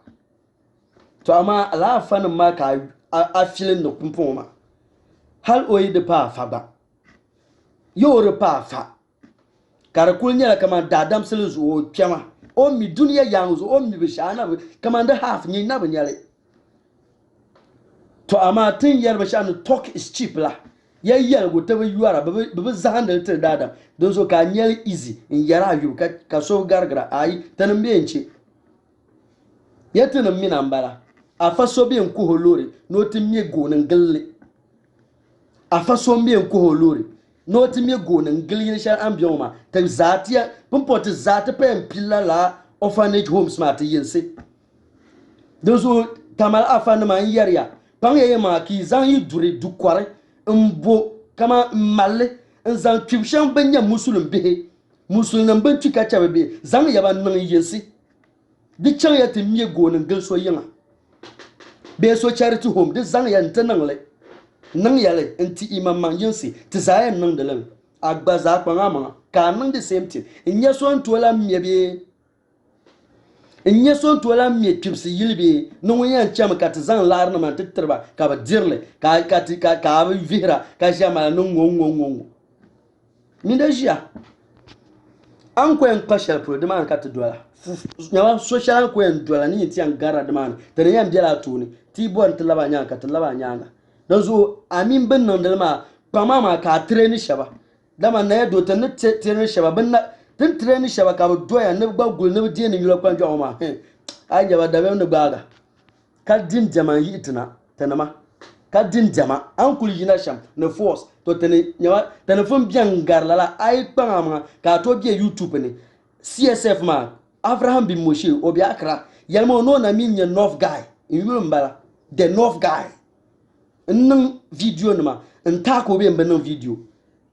to amma ala fanin ma ka a filin no pumpoma hal oyi de pa fa ba yo pa fa karakul nyala kama dadam silu o pyama o mi dunia yanzu o mi bishana kama da half ni na banyale to ama tin yar bashana talk is cheap la ya yar go tabe yuara be zahanda te dadam don so ka nyal easy in yara yu ka so gargara ai tanambe enche yetana mina mbala afa so bi enku holori no timye go nan galle afa so bi enku holori no timye go nan galle sha ambioma ta zatia pumpot zata pe mpila la orphanage homes ma ta yinse don so tamal afa na man yarya pan ye ma ki zan yi dure dukware mbo kama malle nzan twibshan banya musulun be musulun ban tuka chabe be zan yaba nan yinse di chan ya timye go nan gal so yinga be so charity home de zan ya ntanan le nan yale nti imam man yinse ti zayan nan da lan agbaza kwa ma ka nan the same thing inye so ntola miebe inye so ntola mie twibsi yilbe no yan cham ka ti zan lar na man titrba ka ba dirle ka vihra ka jama no ngongongongo mi da jia an ko en pashal pro de man ka ti dola nyawa social ko en dola ni ti an gara de man tane yam dela tuni ti bon ti laba nya ka ti laba nya dan zo amin bin nan da ma pama ma ka treni shaba dama na ya do ta ne treni shaba bin na tin treni shaba ka do ya ne gbagul ne di ne yula kwan jo ma ai jaba da be ne gbaga ka din jama yi itina tanama ka din jama an kul yina sham ne force to tane nyawa telefon bian garlala ai kpama ka to bi YouTube ne CSF ma Abraham bin Moshe obi akra yalmo no na min ye north guy in yumbala the north guy nn video numa nta ko be mbe no video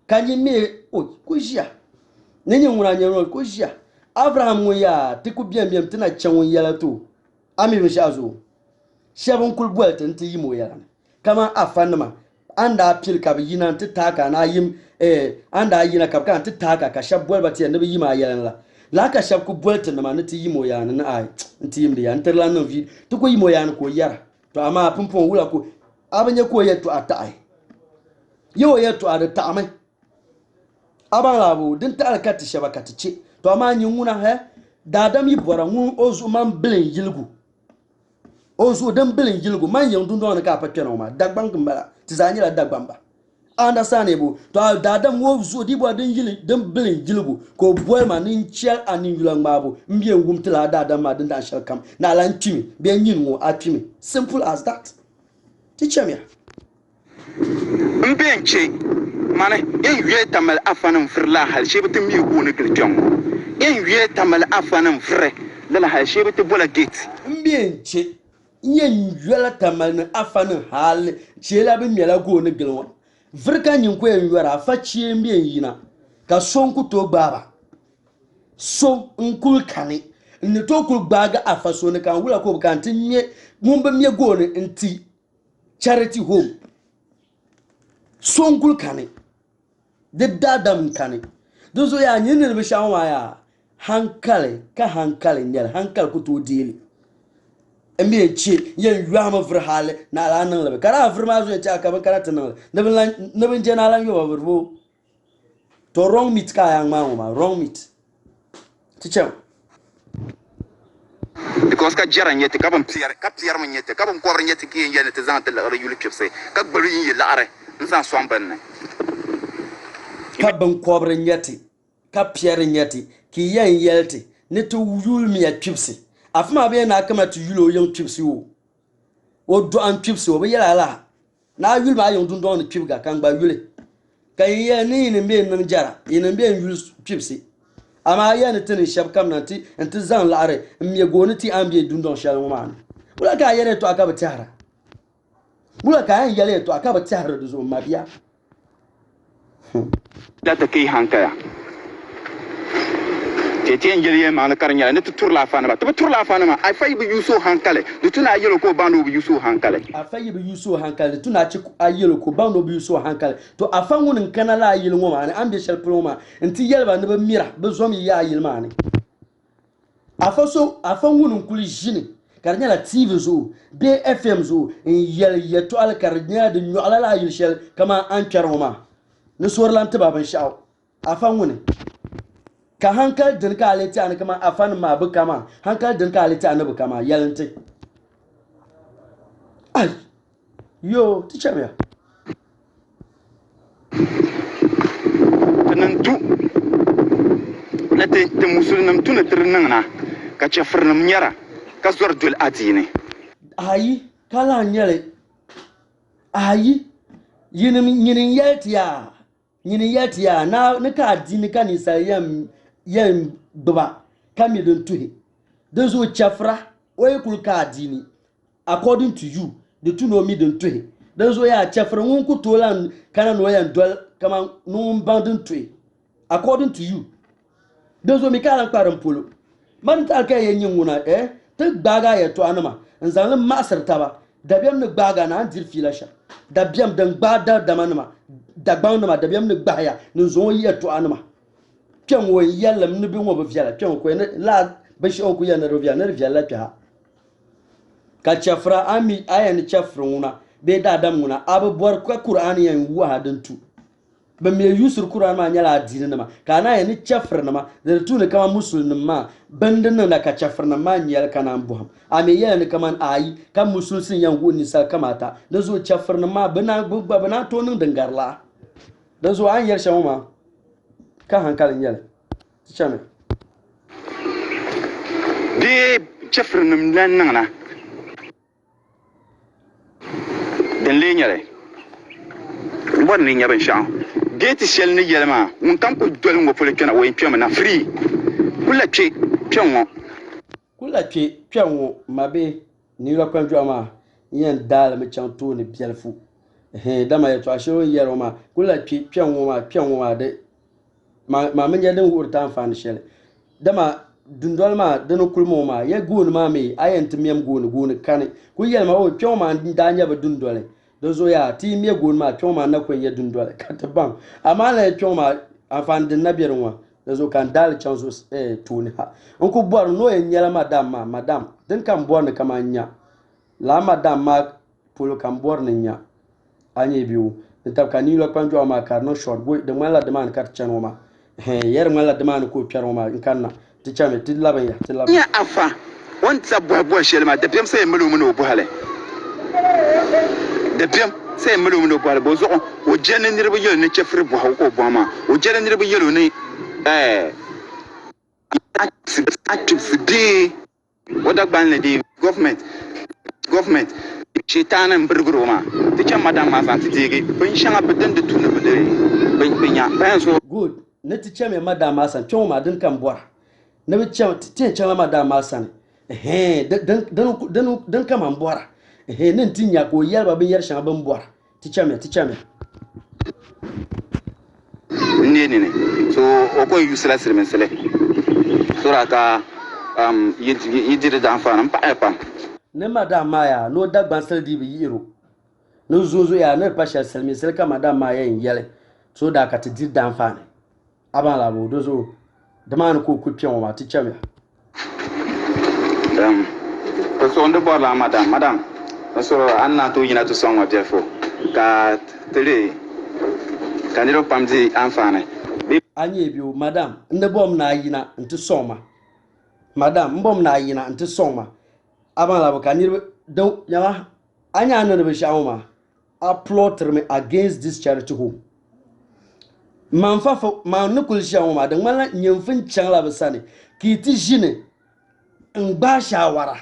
kanyi me o ko jia nenye nwura nyero ko jia Abraham wo ya te ko biam tena chenwon yala to ami be shazo shebon kul bolt nti yimo yala kama afanma anda apil ka bi yina nti taka na yim anda yina ka kan nti taka ka shabol bati ne bi yima yala la ka shab ku bolt na ma nti yimo yana na ai nti yim de ya nterla no video to ko yimo yana ko yara to ama pumpon wula ko abanye ko yeto atai yo yeto ada amai aban labo din ta alkati shabakati ce to amma nyin wuna he dadam yi bora ngun ozu man bilin yilgu ozu dan bilin yilgu man yin dun don ka patwe no ma dagban gmbala ti zanyira dagban ba understand ebo to dadam wo zu di bo din yili dan bilin yilgu ko boy man nin chel anin yulan mabo mbiye ngum tila dadam ma din dan shel kam na lan timi be nyin wo atimi simple as that. Teacher me. Mbenche mana yen wiye tamal afanam firla hal shebete mi wona giljon yen wiye tamal afanam fre la hal shebete bola gate mbenche yen wiye tamal afanam hal shela be miela go ne gilwon vrka nyin ko yen yora fa chie mbien yina ka sonku to gbaba so nkul kane ne to kul gbaga afaso ne kan wula ko kan tinye mumbe mie go ne nti charity home songul kane de dadam kane dozo ya nyine be shawa ya hankale ka hankale nyel hankal ko to dili embe echi yen yuama vrhale na la nan lebe kara vrma zo cha ka ban kara tan ne ben jena lan yo vrbo to wrong meat ka yang ma wrong meat teacher because ka jara nyete ka ban pier ma nyete ka ban ko nyete ki yen te zan te la yulu kipse ka gbalu yin la are nsan swamban ne ka ban ko nyete ka pier nyete ki yen yelte ne to yul mi ya kipse afuma be na kama to yulo yen kipse o do an kipse o be yala la na yul ma yen dun don kipga kan gba yule Kan ya ni ni be nan jara yin be yul pipsi ama ya ni tin shab kam nanti anti zan laare mi goni ti ambe dundon shal man bula ka yere to aka batara bula ka yan yele to aka batara do zo mabiya la ta kai hankaya tete ngeli ma na karnya ne tutur la fana ba to tur la fana ma ai fay bi yuso hankale du tuna yelo ko bando bi yuso hankale a fay bi yuso hankale tuna ci ayelo ko bando bi yuso hankale to a fan wunin kana la ayelo ma ne ambe shal ploma nti yelba ne ba mira be zomi ya ayelo ma ne a fan wunin kuli jini karnya la TV zo BFM zo yel yeto al karnya de nyu ala la ayelo shal kama an karoma ne sorlan ta baban sha'aw a fan wunin ka hankal din ka aliti an kama afan ma bu kama hankal din ka aliti an bu kama yalanti ai yo ti chamia nan tu na te musulnam tu na tirnan na ka chafrnam nyara ka zor dul atine ai kala nyale ai yinin yeltiya na ka dini ka ni sayam yen baba kami don tuhe those who chafra oye kulka dini according to you the two know me don tuhe those who ya chafra won ku tolan kana no yan dol kama no bandon tuhe according to you those who me kala kwaran polo man ta ka yen nguna te gbaga ya to anama nzan masar taba dabiam ne gbaga na andir filasha dabiam dan gbada damanama dagbanama dabiam ne gbaya nzo ya to anama pian wo yallam ni bi wo ba fiala pian ko ne la ba shi o ku ya na rovia na fiala pia ka chafra ami ayan chafra una be da adam una abubuwar ko qur'ani yan wa hadin tu ba me yusur qur'an ma nyala adini na ma kana yan chafra na ma da tu ne kama musulmin ma bandin na ka chafra na ma nyal kana buham ami yan kama ayi kan musulsin yan go ni sa kamata da zo chafra na ma bana to nin dangarla da zo an yar shawma ka hankalin yale chame de chafrnam lan nana den le nyare bon ni nyaben sha de ti shel ni yelma un kam ko dol ngo fole kana wo piam na free kula che piam wo mabe ni lo kwanjo ama yen dal me chanto ni bielfu dama ya to asho yero ma kula che piam wo ma de ma men yadin urta amfani shele dama dundol ma dano kulmo ma ya gon ma me ayent miem gon kane ku yel ma o pyo ma danya ba dundole do zo ya ti me gon ma pyo ma na kwen ya dundole kataban ama la pyo ma afan din nabirwa do zo kan dal chanzo tuni ha onko bor no en yela madam din kan bor ne kama nya la madam ma polo kan bor ne nya anye biu tab kanilo kwanjo ma karno short boy de mala de man kar chanoma ma yer mala de man ko piaro ma kanna ti chame ti laban ya afa won ta bo shelma de pem sai mulu mun bo hale de pem sai mulu mun bo hale bo zo o jenne nirbu yel ne chefri bo ko bo ma o jenne nirbu yel ne activity wada ban le di government chitana mbrugro ma ti chama madam ma santi tigi bin shanga bidan da tunu bidare bin ya bayan so good ne ti chama madam ma san choma din kan bora ne bi chama ti chama madam ma san dan kama bora nin tin ya ko yar babin yar shanga ban bora ti chama ne so o ko yusra sirmen sele suraka yidire da amfana pa ne madam maya no dagban saldi bi yiro no zozo ya ne pasha salmi sel ka madam maya yin yele so da ka ti dan fa ne aban la bo dozo da man ko ku pion ma ti chame so ndo bo la madam so anna to yina to song wa defo ka tele kaniro pamzi amfane anye biu madam ne bom na yina nti soma madam mbom na yina nti soma aban la kaniro do yawa anya na be shawma applaud me against this charity home man nukul shawma da mala nyemfin changla basane kiti jine ngba shawara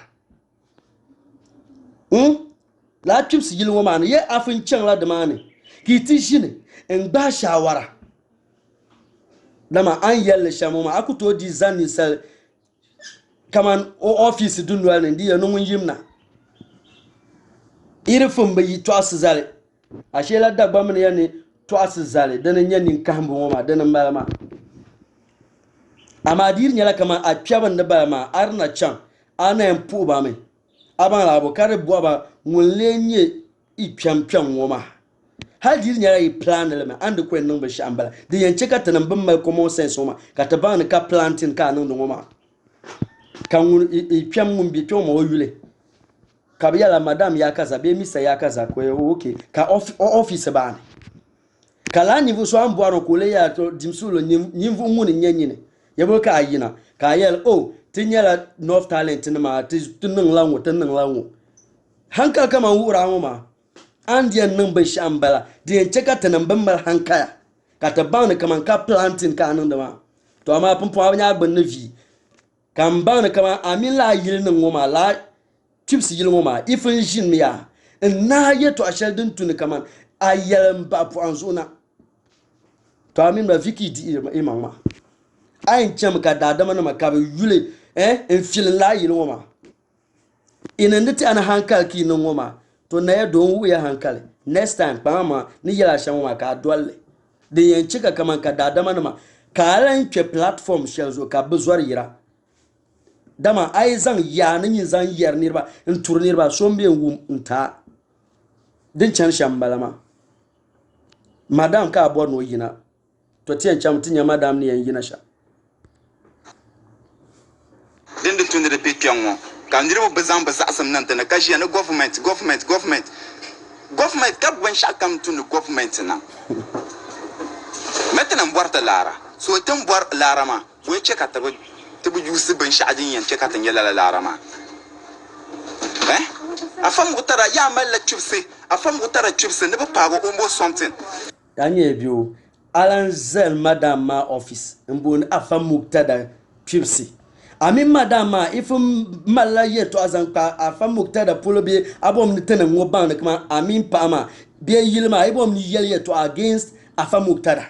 la chips yilwo man ye afin changla de mane ki ti jini en gba shawara dama an yelle shamoma akuto di zani sel kaman o office dunwal ndi ya nungun yimna irifin bayi to asizale ashe la dagba mun yani to asizale dana nyanin kambu moma dana malama amma dir nyala kaman a piaban da balama arna chan ana en pu ba me aban la bokare boaba mulenye i piam moma hal dir nyala i plan le me and ko en ba shambala de yance ka tanan ban mal common sense moma ka taban ka planting ka nan moma kan i piam mun bi to mo yule kabia la madam ya kaza be misa ya kaza ko okay ka office ba ne kala ni vu so ambo aro ko le ya to dimsulo nyimvu nguni nyanyine yabo ka ayina ka yel tinyala north talent ni ma tinnin lanwo hankal kama wura ma andiyan nan ban shambala da yance ka tanan ban mal hankaya ka tabana kaman ka planting ka nan da ma to amma pumpo anya gban navi kan bana kama amin la yil nan ngoma la chips yil ngoma ifin jin miya na yeto ashal din tuni kaman ayyalan ba pu anzuna to amin ba viki di imama ayin cem ka dadama na makabe yule en filin la yil ngoma ina nditi ana hankal ki nan ngoma to na ya don wuya hankali next time pama ni yala shan ka dole de yanci ka kaman ka dadama na ma ka ran ke platform shelzo ka bezwar yira dama ai zan ya nin zan yar nirba in turnir ba so mbe wum nta din chan shambalama madam ka abo no yina to tiyan cham tinya madam ni yan yina sha din de tunde de petyanwo kan dirbo bazam bazasam nan tana kashi na government ka ban shakam tun government na maintenant boarta lara so tan boar lara ma we cheka tabu yusi ban shadin yan cheka tan yala lara ma afam gutara ya malla chipse afam gutara chipse ne ba pago ombo something danye bio alan zel madam ma office mbon afam muktada chipse ami madama ifum malla yeto azanka afam muktada polobe abom ni tenen ngoban kuma amin pama be yilma ibom ni yel yeto against afam muktada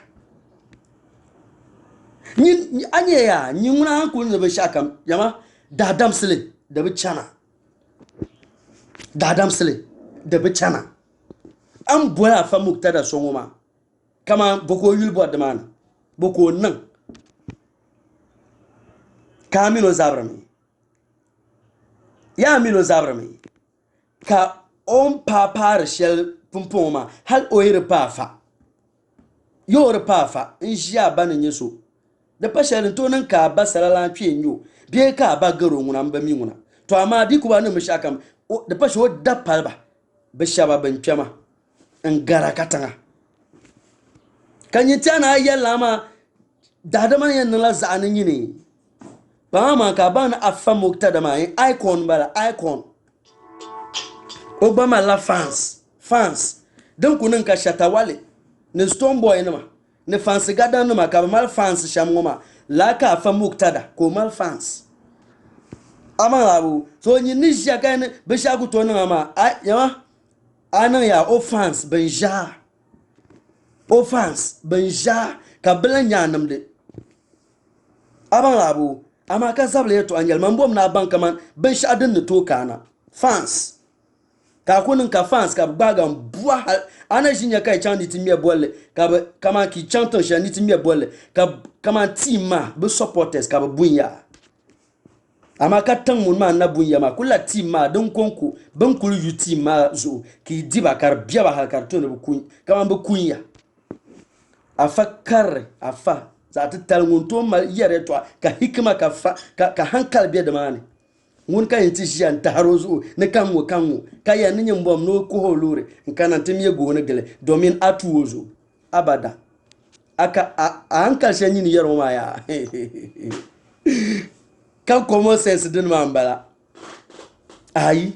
ni anye ya ni nguna hankul ne be shakam yama dadam sile da bi chana dadam sile da bi chana an boya afam muktada songoma kama boko yulbo adman boko nan Kamino zabrami ya mino zabrami ka on papa shel pumpoma hal oire pafa yore pafa injia banin yeso da pashalin to nan ka basala twenyo be ka ba garo nguna mbami nguna to amma di kuba ne mishakam da pasho da palba be shaba ban chama ngara katanga kanyitana yalla ma da man yan la zanin yini Bama ka bana afa muktada ma icon bala icon Obama la fans dan kunin ka shatawale ne stone boy ne ma ne fans gada ne ma ka mal fans shamngoma la ka afa muktada ko mal fans amalabu so nyi nisha kan be shaku to ne ma yawa anan ya o fans benja ka blanya namde amalabu ama ka zable yeto anyal mambom na banka man ben shadin ne to kana fans ka kunin ka fans ka baga bua ana jinya kai chandi timie bolle ka kama ki chanton shani timie bolle ka kama team be supporters ka bunya ama ka tan mun ma na bunya ma kula team ma don konku ban kulu yu team ma zo ki diba kar biya ba halkar to ne bu kun kama bu kunya afakkar afa za ta talmunto mal yare to ka hikima ka hankal biya da mani mun kan yi shi an tarozu ne kanwo ka ya nin bom no ko holure in kana timiye go ne gele domin atuwozo abada aka a hankal shan yin yaro ma ya kan common sense din ma mbala ai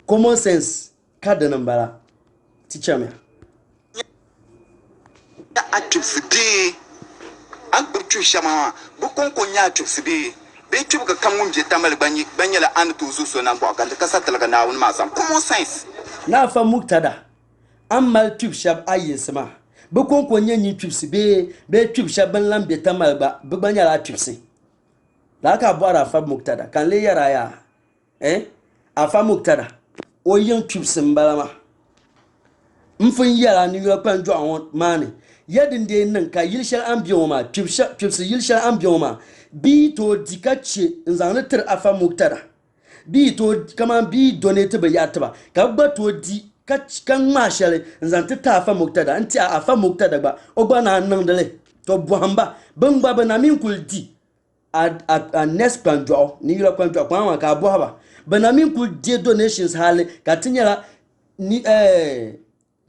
common sense ka da nan bala teacher me atufidi an burtu shama bu kon nya tufidi be tubuga kangun je tamal banyala an to so nan bo kan ka satala na won ma sam common sense na fa muktada amal tube shab ayesma bu kon ko nyen tubes be tube shab ban lambe tamal ba bu banya la tubes la ka bo ara fa muktada kan le yara ya afa muktada o yin tubes mbalama mfin yara ni yo pan jo awon mani yadin de nan ka yilshal ambioma tubes yilshal ambioma bi to dikache nzana ter afa muktada bi to kama bi donate ba yatba ka ba to di kan mashale nzanta ta afa muktada anti afa muktada ba ogba na nan dele to buhamba bangba ba na min kuldi a next plan jo ni yura plan jo kwa ka buhaba ba na min kuldi donations hale ka tinyala ni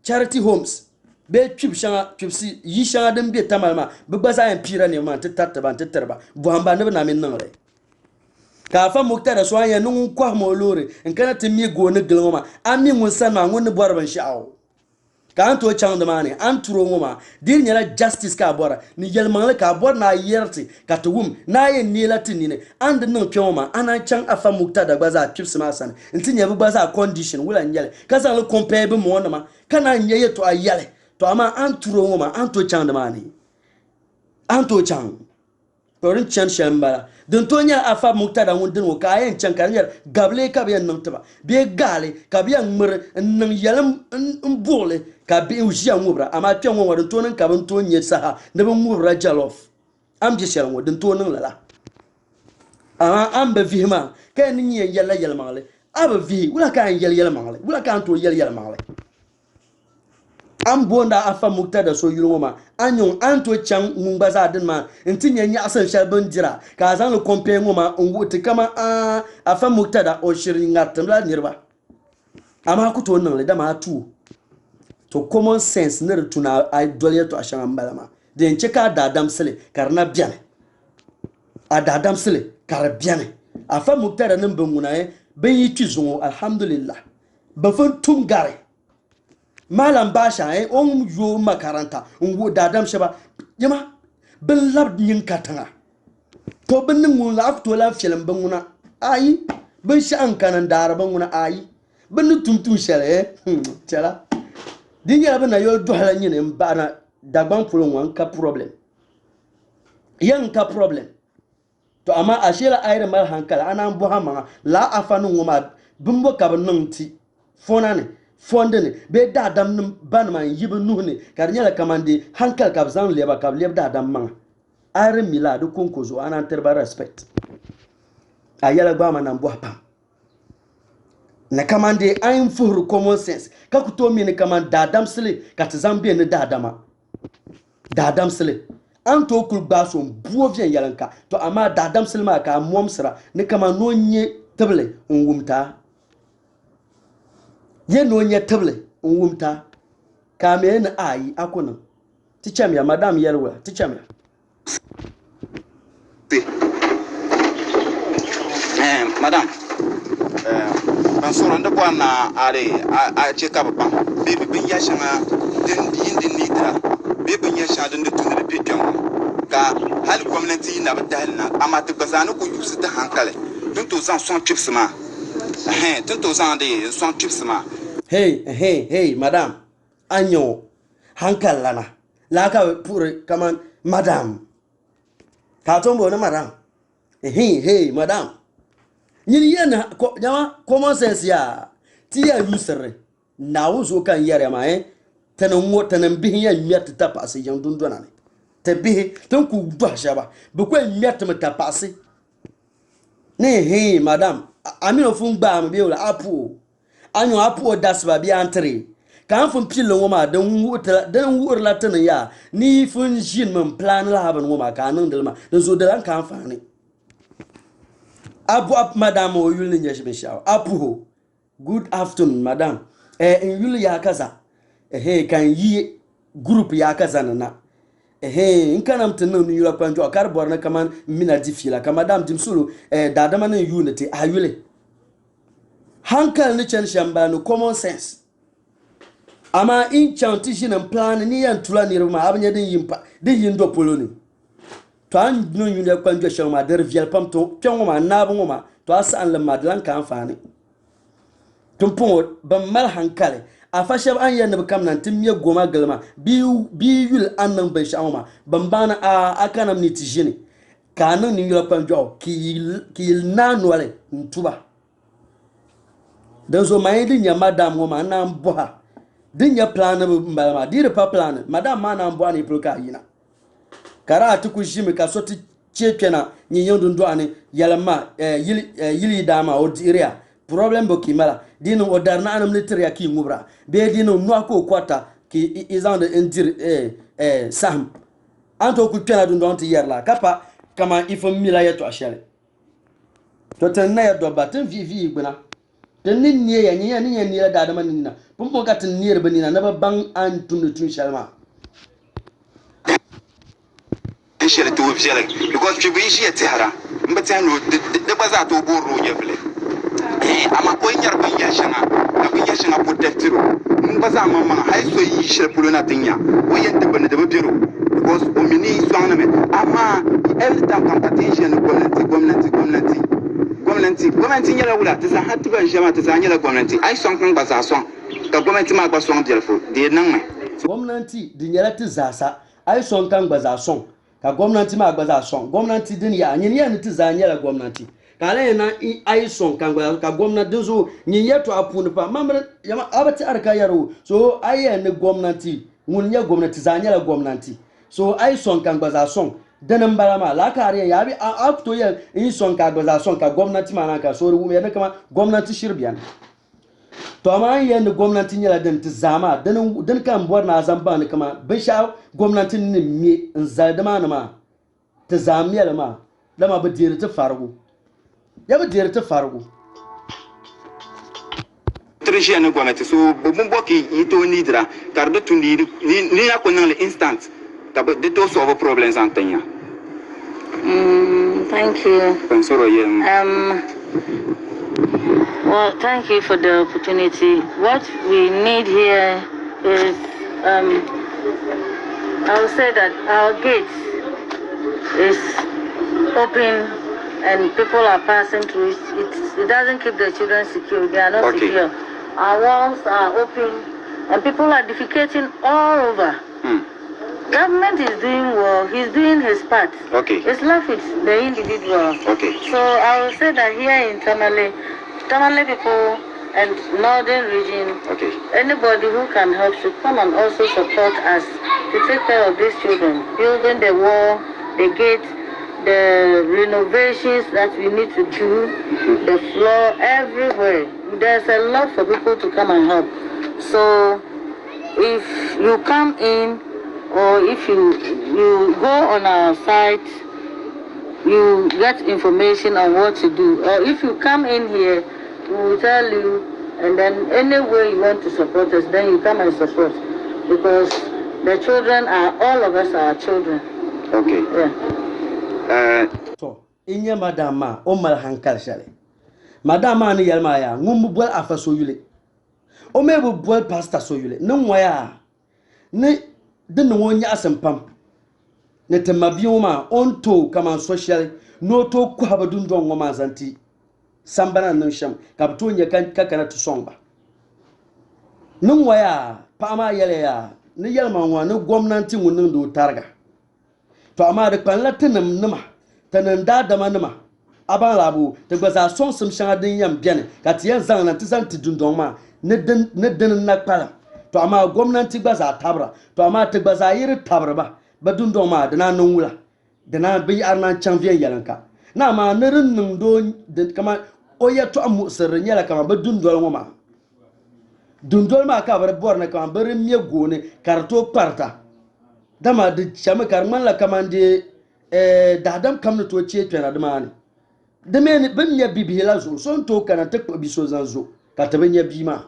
charity homes be twib shanga twibsi yi shanga dem be tamalma be gbaza en pira ne man tatatta ban tatarba buhamba ne na min nan le ka fa muktada so anya nun kwa mo lore en kana timi go ne gloma ami ngun sama ngun borban shaaw ka anto chang mane anturo ngoma dir nyala justice ka bora ni yelman ka bor na yerti ka tuwum na ye ni latini ne and no pyoma ana chang afa muktada gbaza chips masan ntinya bu gbaza condition wula nyale ka san le compare be mo ma kana nyeye to ayale to ama anturo ngoma anto chang mane anto chang torin chan shambala don tonya afa muktada wundin wo kayen chan kanyar gable ka biyan nan taba be gale ka biyan mur nan yalam mbole ka bi ujiya ngubra ama tyan won wadon tonin ka ban tonye saha ne ban ngubra jalof am je shan wodin tonin lala ama am be vihma ka ni yen yalla yalla mangale aba vi wala ka yalla yalla mangale wala ka to yalla yalla mangale am bonda afa muktada so yuloma anyon anto chan ngbaza din ma ntinya nya asan shalban jira ka zan le compare ngoma nguti kama afa muktada o shirin ngatam la nirba ama ku to nan le da ma tu to common sense ne tuna idol to ashan ambalama de nche ka dadam sele karna biane adadam sele kar biane afa muktada nan banguna ben yi tizon alhamdulillah ba fon tum gare malam basha on yo makaranta on dadam shaba yama bin lab yin katanga to bin ngun la to la filan banguna ayi bin shan kanan dar banguna ayi bin tumtum shale tela dinya bin na yo dohala yin en bana dagban fulon wan ka problem yan ka problem to amma ashela ayre mal hankala anan bu hama la afanu ngoma bimbo kabnan ti fonane fondene be dadam num banman yibu nuhne karnyala kamande hankal kabzan leba kableb dadam man are milado konkozo anan terba respect ayala gba manan bo pam na kamande ayin fuhru common sense kakuto mi ne kaman dadam sele katzambe ne dadam sele anto kul baso buo vien yalanka to ama dadam sele ma ka momsra ne kaman no nye teble ngumta ye no nye teble ngumta ka me ne ayi akuna ticham ya madam yerwa ticham ya madam ban so ronda kwa na are a che ka papa bibi bin ya shanga din nitra bibi ya sha din tun da pikan ka hal gwamnati na bada na amma ta bazanu ko yusu ta hankale tun to zan son chips ma tun to zan de son chips ma hey madam anyo hankala la ka pure kaman madam ka tombo na madam hey madam nyini yana ko jama common sense ya ti ya usere na wuzo kan yare ma tanan bihin ya nyat ta pase yan dundona ne te bihi ton ku do shaba bu ko nyat ma ta pase ne hey madam amino fun gba am bi o apu anyo apu dasba bi antre kan fun pilo ngoma dan wuur la tan ya ni fun jin man plan la haban ngoma kanan dalma dan zo dalan kan fani abu madam o yul ni nyesh beshaw apu good afternoon madam en yul ya kaza kan yi group ya kaza na in kanam tanu ni yula panjo akar borna kaman mina difila ka madam dimsulu dadama na unity ayule hankal ni chen shamba no common sense ama in chantishin and plan ni yan tulani ruma abnya din yimpa din yindo poloni to an no yule kwanjo shama der viel pam to pyongoma nabongoma to asa an le madlan kan fani tumpon ban mal hankale afa shab an yan nab kam nan tim ye goma galma bi yul an nan ban sha'ama bambana a kanam ni tijini kanan ni yula pan jo ki na nwale ntuba dan so mai din ya madam wo ma nan boha din ya plan ba dire pa plan madam ma nan boha ni proka yina kara atuku jimi ka soti chekena ni yondun do ani yalama yili dama o diria problem bo kimala dinu o darna anam litria ki ngubra be dinu no ko kwata ki izande indir sam anto ku kena dun don ti yerla kapa kama ifo mila yeto ashele to tan na ya do batin vivi gbana tan ni nie ya nya ni ni da da manina pumpo katin nier banina na ban an tun shalma shele to wubjele because chibu ishi etihara mbata no de baza to boro yefle ama ko nyar ban ya shanga protectiro mbaza mama hay so yi shele pulona tinya o yente ban de biro because o mini swanga me ama every time kam attention gwamnati nyala wula tsa hatu ban jama tsa nyala gwamnati ai son kan baza son ka gwamnati ma ba son bielfo de nan mai gwamnati din nyala tsa ai son kan baza son ka gwamnati ma gbaza son gwamnati din ya nyin ya nti za nyala gwamnati kala na ai son kan gbaza ka gwamnati zo nyin ya to apunu pa mamra yama abati arka yaro so ai ya ne gwamnati mun ya gwamnati za nyala gwamnati so ai son kan gbaza son danan barama la kare ya bi akto ya in son ka gbaza son ka gwamnati ma na ka so ruwa ne kama gwamnati shirbiyan to amma yan gwamnatin yala dan ta zama dan kan buwar na zamba ne kama bin sha gwamnatin ne me in zalda ma ta zamiya ma dama ba diyar ta farugo ya ba diyar ta farugo treje ne gwamnati so bubun boki ito ni dira karbe tun ni ya konan le instant ta de to solve problems antanya thank you. Well, thank you for the opportunity. What we need here is, I would say that our gate is open and people are passing through. It doesn't keep the children secure. They are not secure. Our walls are open and people are defecating all over. Government is doing well. He's doing his part. It's left with the individual. So I will say that here in Tamale people and northern region, anybody who can help should come and also support us to take care of these children, building the wall, the gate, the renovations that we need to do, the floor, everywhere. There's a lot for people to come and help. So if you come in or if you go on our site, you get information on what to do. Or if you come in here, we will tell you, and then any way you want to support us, then you come and support. Because the children are, all of us are children. So, inya madama, omal hankal shale. Madama ni yalma ya, ngumbu bwal afa so yule. Omebu bwal pasta so yule. Nungwaya, ne dinu wonya asempam. Ne temabioma, onto kama social, no to kuhabadundu ngoma zanti. Sambana nsham kapto nya kakana to songba nun waya pama yele ya ni yelma wa ni gwamnati mun do targa to amma da kan latinum nima tanan dadama nima aban labu te gbaza son sim shanga din yam biene ka tiyan zan na tisan tidundon ma ne den na kpala to amma gwamnati gbaza tabra to amma te gbaza yiri tabra ba badundon ma dana nun wula dana bi arna champion yalanka na ma nirin nun do kama oya to amu sirrin yala kama ba dundol ma ka bar bor na kama bar miye gone karto parta dama de chama karman la kama de dadam kamna to che tena dama ne de men ban nya bibi la zo son to kana tek bi so zanzo ka ta ban nya bi ma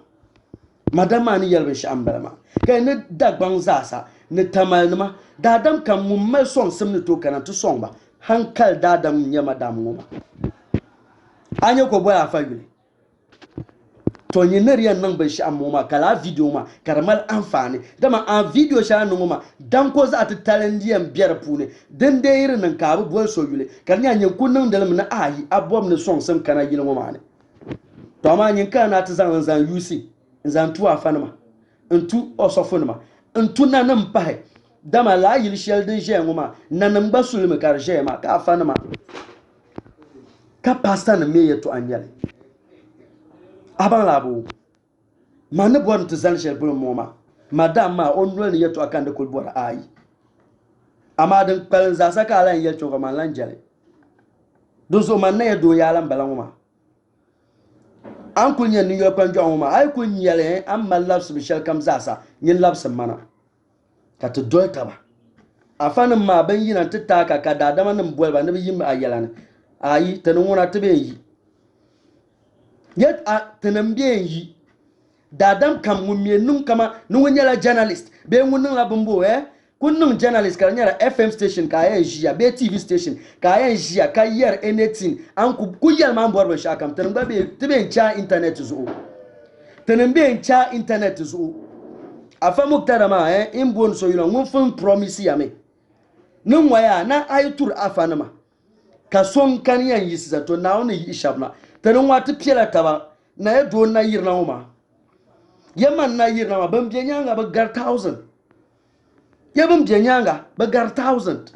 madama ni yalbe shi ambalama kai ne dagban zasa ne tamal ma dadam kam mummal son simni to kana to son ba hankal dadam nya madam ngoma anya ko boya fagile to nyineriya nan ban shi amma kala video ma karmal amfani dama an video sha nan ma dan ko za ta talendiyan biyar pune dan dai irin nan ka bu bol sogule kan nya nyin kunnan da lamna ayi abom ne son sam kana gilin ma ne to amma nyin kana ta zan UC zan tuwa fanma ntu osofonima ntu nanam pahe dama la yil shel din je ngoma nanam basulme kar je ma ka fanama ka pastor na meye to anyale aban labo man bon to zan shel bul moma madam ma onwel ni yeto akande kul bora ayi amadan kpalin za saka lan yel to man lan jale dozo man na do yalan balangoma an kunya ni yo kwan joma ay kun yele am malabs bi shel kam zasa nyin labs mana ka to doy taba afanin ma ban yina titaka ka dadama nin bolba ne yim ayalana ayi tanuna tabe yi yet a tanambe yi dadam kam mumienum kama nu nyala journalist be ngun la bumbo kunun journalist ka nyala FM station ka ya jia be TV station ka ya jia ka yer anything an ku yel man borba shakam tanamba be tabe cha internet zo tanambe cha internet zo afamu tarama in bon so yino ngun fun promise ya me nun waya na aytur afanama ka son kan yan yisa to na woni ishabna tanun wata piela taba na ya do na yirna uma yaman na yirna ma ban bianyanga ba gar 1000 ya ban bianyanga ba gar 1000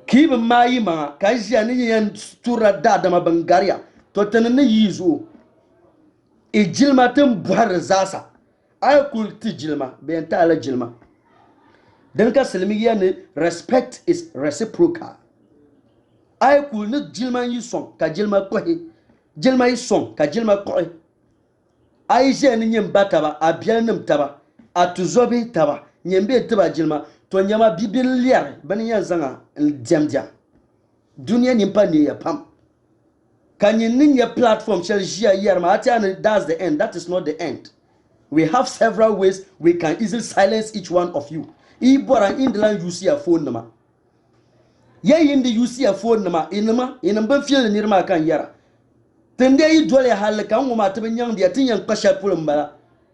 kibin mayi ma ka jiya ni yan tura da ma bangaria to tanun yizo e jilma tan buhar zasa ay kulti jilma be enta ala jilma dan ka silmiya ne respect is reciprocal ay kul ne jilma yi son ka jilma kohe jilma yi son ka jilma kohe ay je ne nyem bataba abian nim taba atuzobi taba nyembe taba jilma to nyama bibiliar ban yan zanga jamja duniya nimpa ne ya pam kanyin nin ya platform shall jia yer ma atiana that's the end. That is not the end. We have several ways we can easily silence each one of you. Ibora in the land you see a phone number. Ye in the you see a phone number inama ban feel nirma kan yara. Tende yi dole halaka ngoma tabenyang dia tinyang pasha pulumbala.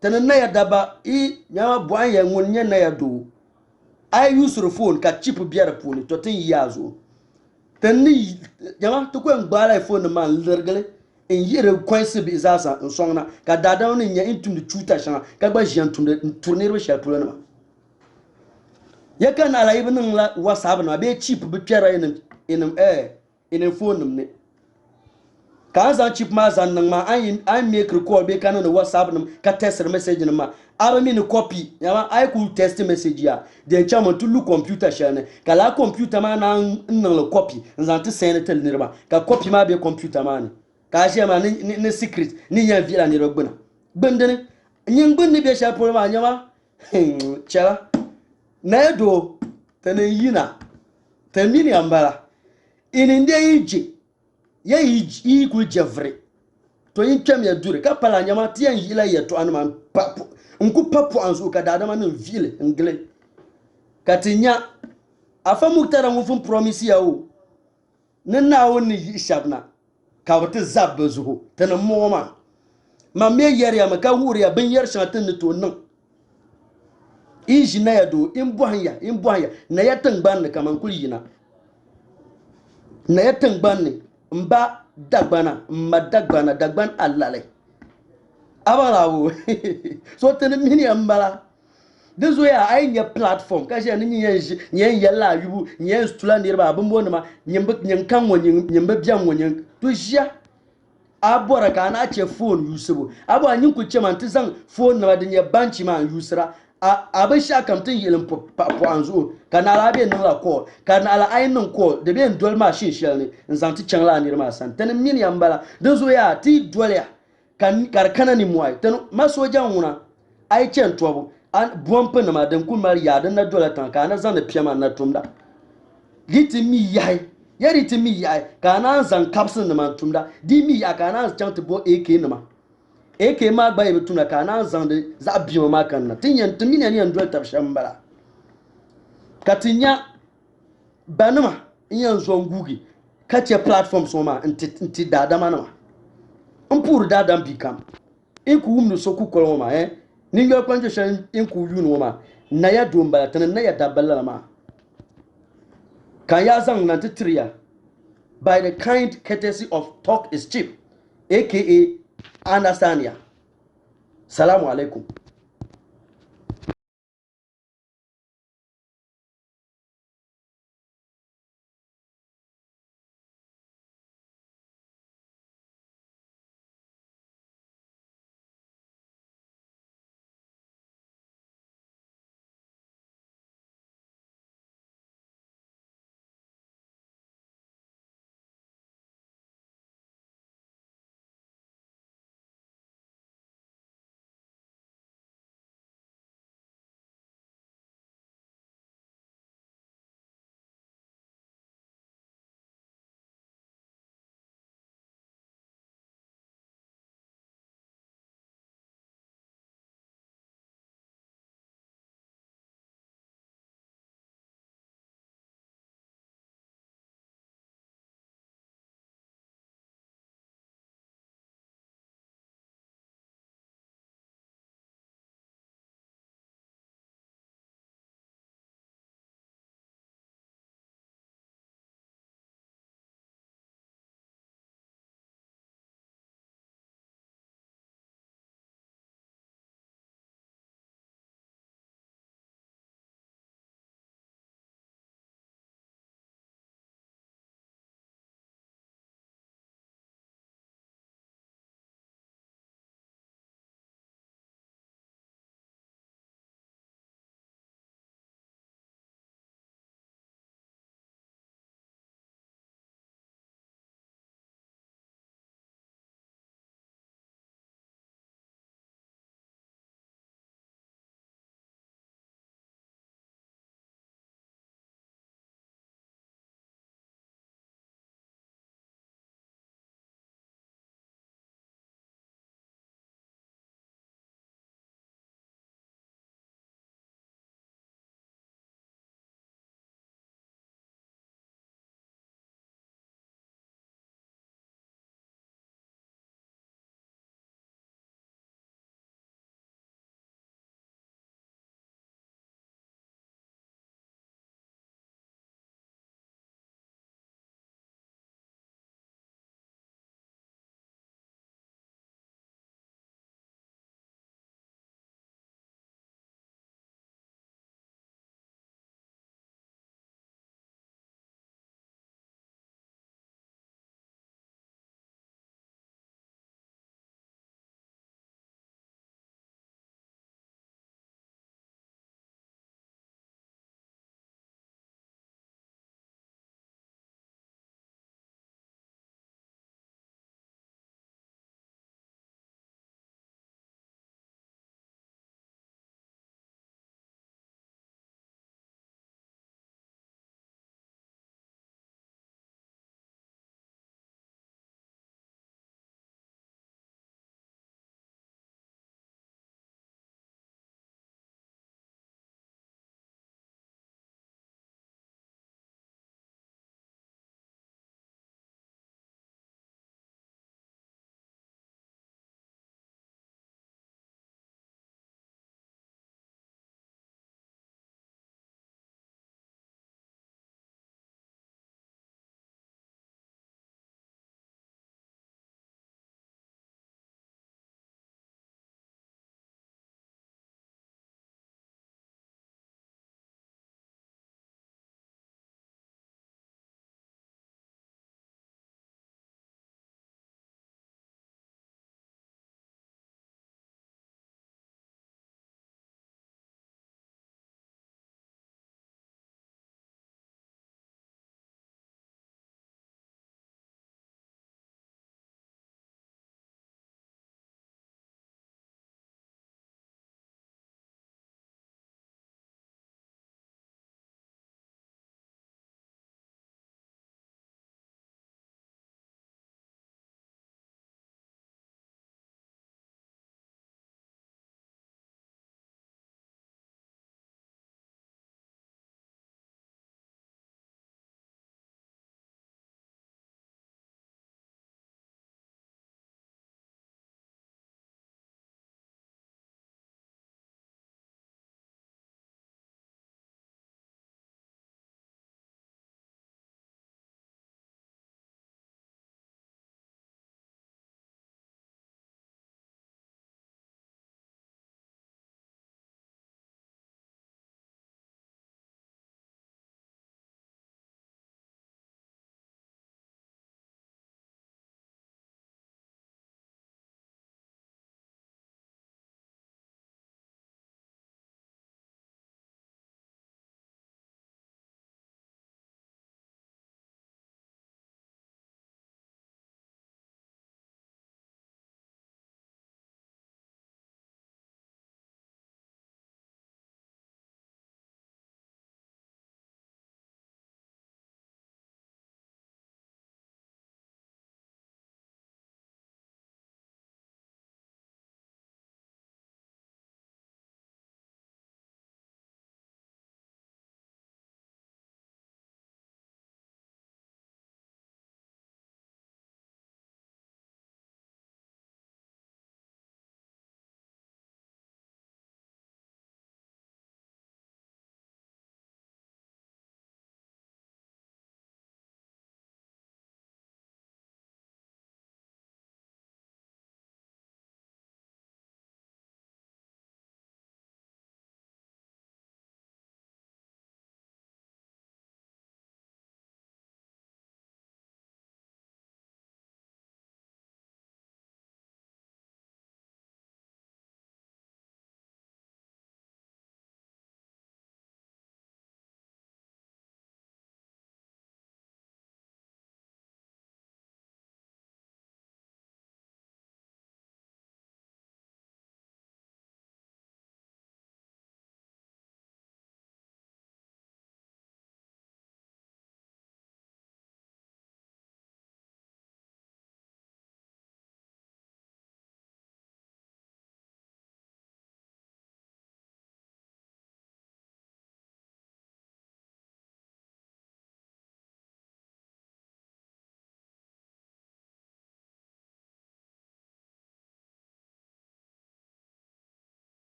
Tena ya daba I nyama bwanya ngunye na ya do. I use the phone ka chip biara puni to tin yazo. Teni nyama to ko ngbala phone man lergele. En yere kwanse bi zaza nsongna ka dada woni nya intum de chuta shanga ka gba jantum de tourner be sha pulana yakan ala ibn la whatsapp na be chip bi twera in phone ne ka za chip ma zan nan ma an make call be kana no whatsapp nam ka test message nam ma aba mi ni copy yama I could test message ya de chama to lu computer shane ka la computer ma na nan le copy nzan te send tel nirma ka copy ma be computer ma ne ka jema ni secret ni nya vila ni rogbona bendene nyin gbon ni be sha por ma nyama chala na edo tene yina temini ambala ininde yije ye yi ku jevre to yin twam ya dure ka pala nyama tian yila ye to anuma papu nku papu anzu ka dada ma nin vile ngle katinya afamu tara mu fun promise ya o nna woni ishabna ka wata zabba zuho tana moma ma me yar ya maka huri ya bin yar shatan ni to nan inji na ya do in buhanya na ya tangban ne kaman kulina na ya tangban ne mba dagban allale abalawo so tana mini ambala dezo ya ainya platform kaje ni nyen yalla yubu nyen stula nirba abumbo ma nyen kan wonyen nyemba biam wonyen to jia abora kana che phone yusubu abo anyin ku chema ntizan phone na wadin banchi ma yusra abasha kamtin yelin po anzu kana la be nula call kana ala ainin call de be ndol ma shin shel ni nzanti changla nirma san tan min yambala dezo ya ti dole kan karkana ni muai tan masoja wuna ai chen tobo an buampe na madan kun mar ya dan na dole tan kana zan da piyama na tumda giti mi yai yari ti mi yai kana zan capsule na man tumda di mi ya kana zan to bo AK na ma AK ma gba yi tuna kana zan da za biyo ma kan na tinyan tumina ni an dole tabshan bala katinya banuma inyan zon gugi kace platform so ma inti dada mana mpuru dada mbikam inku umnu so ku koloma ma ninga kwanje shan inku yunu ma na ya domba tan na ya daballa ma kan ya zan nan titriya by the kind courtesy of Talk is Cheap aka Anastania. Salamu alaikum.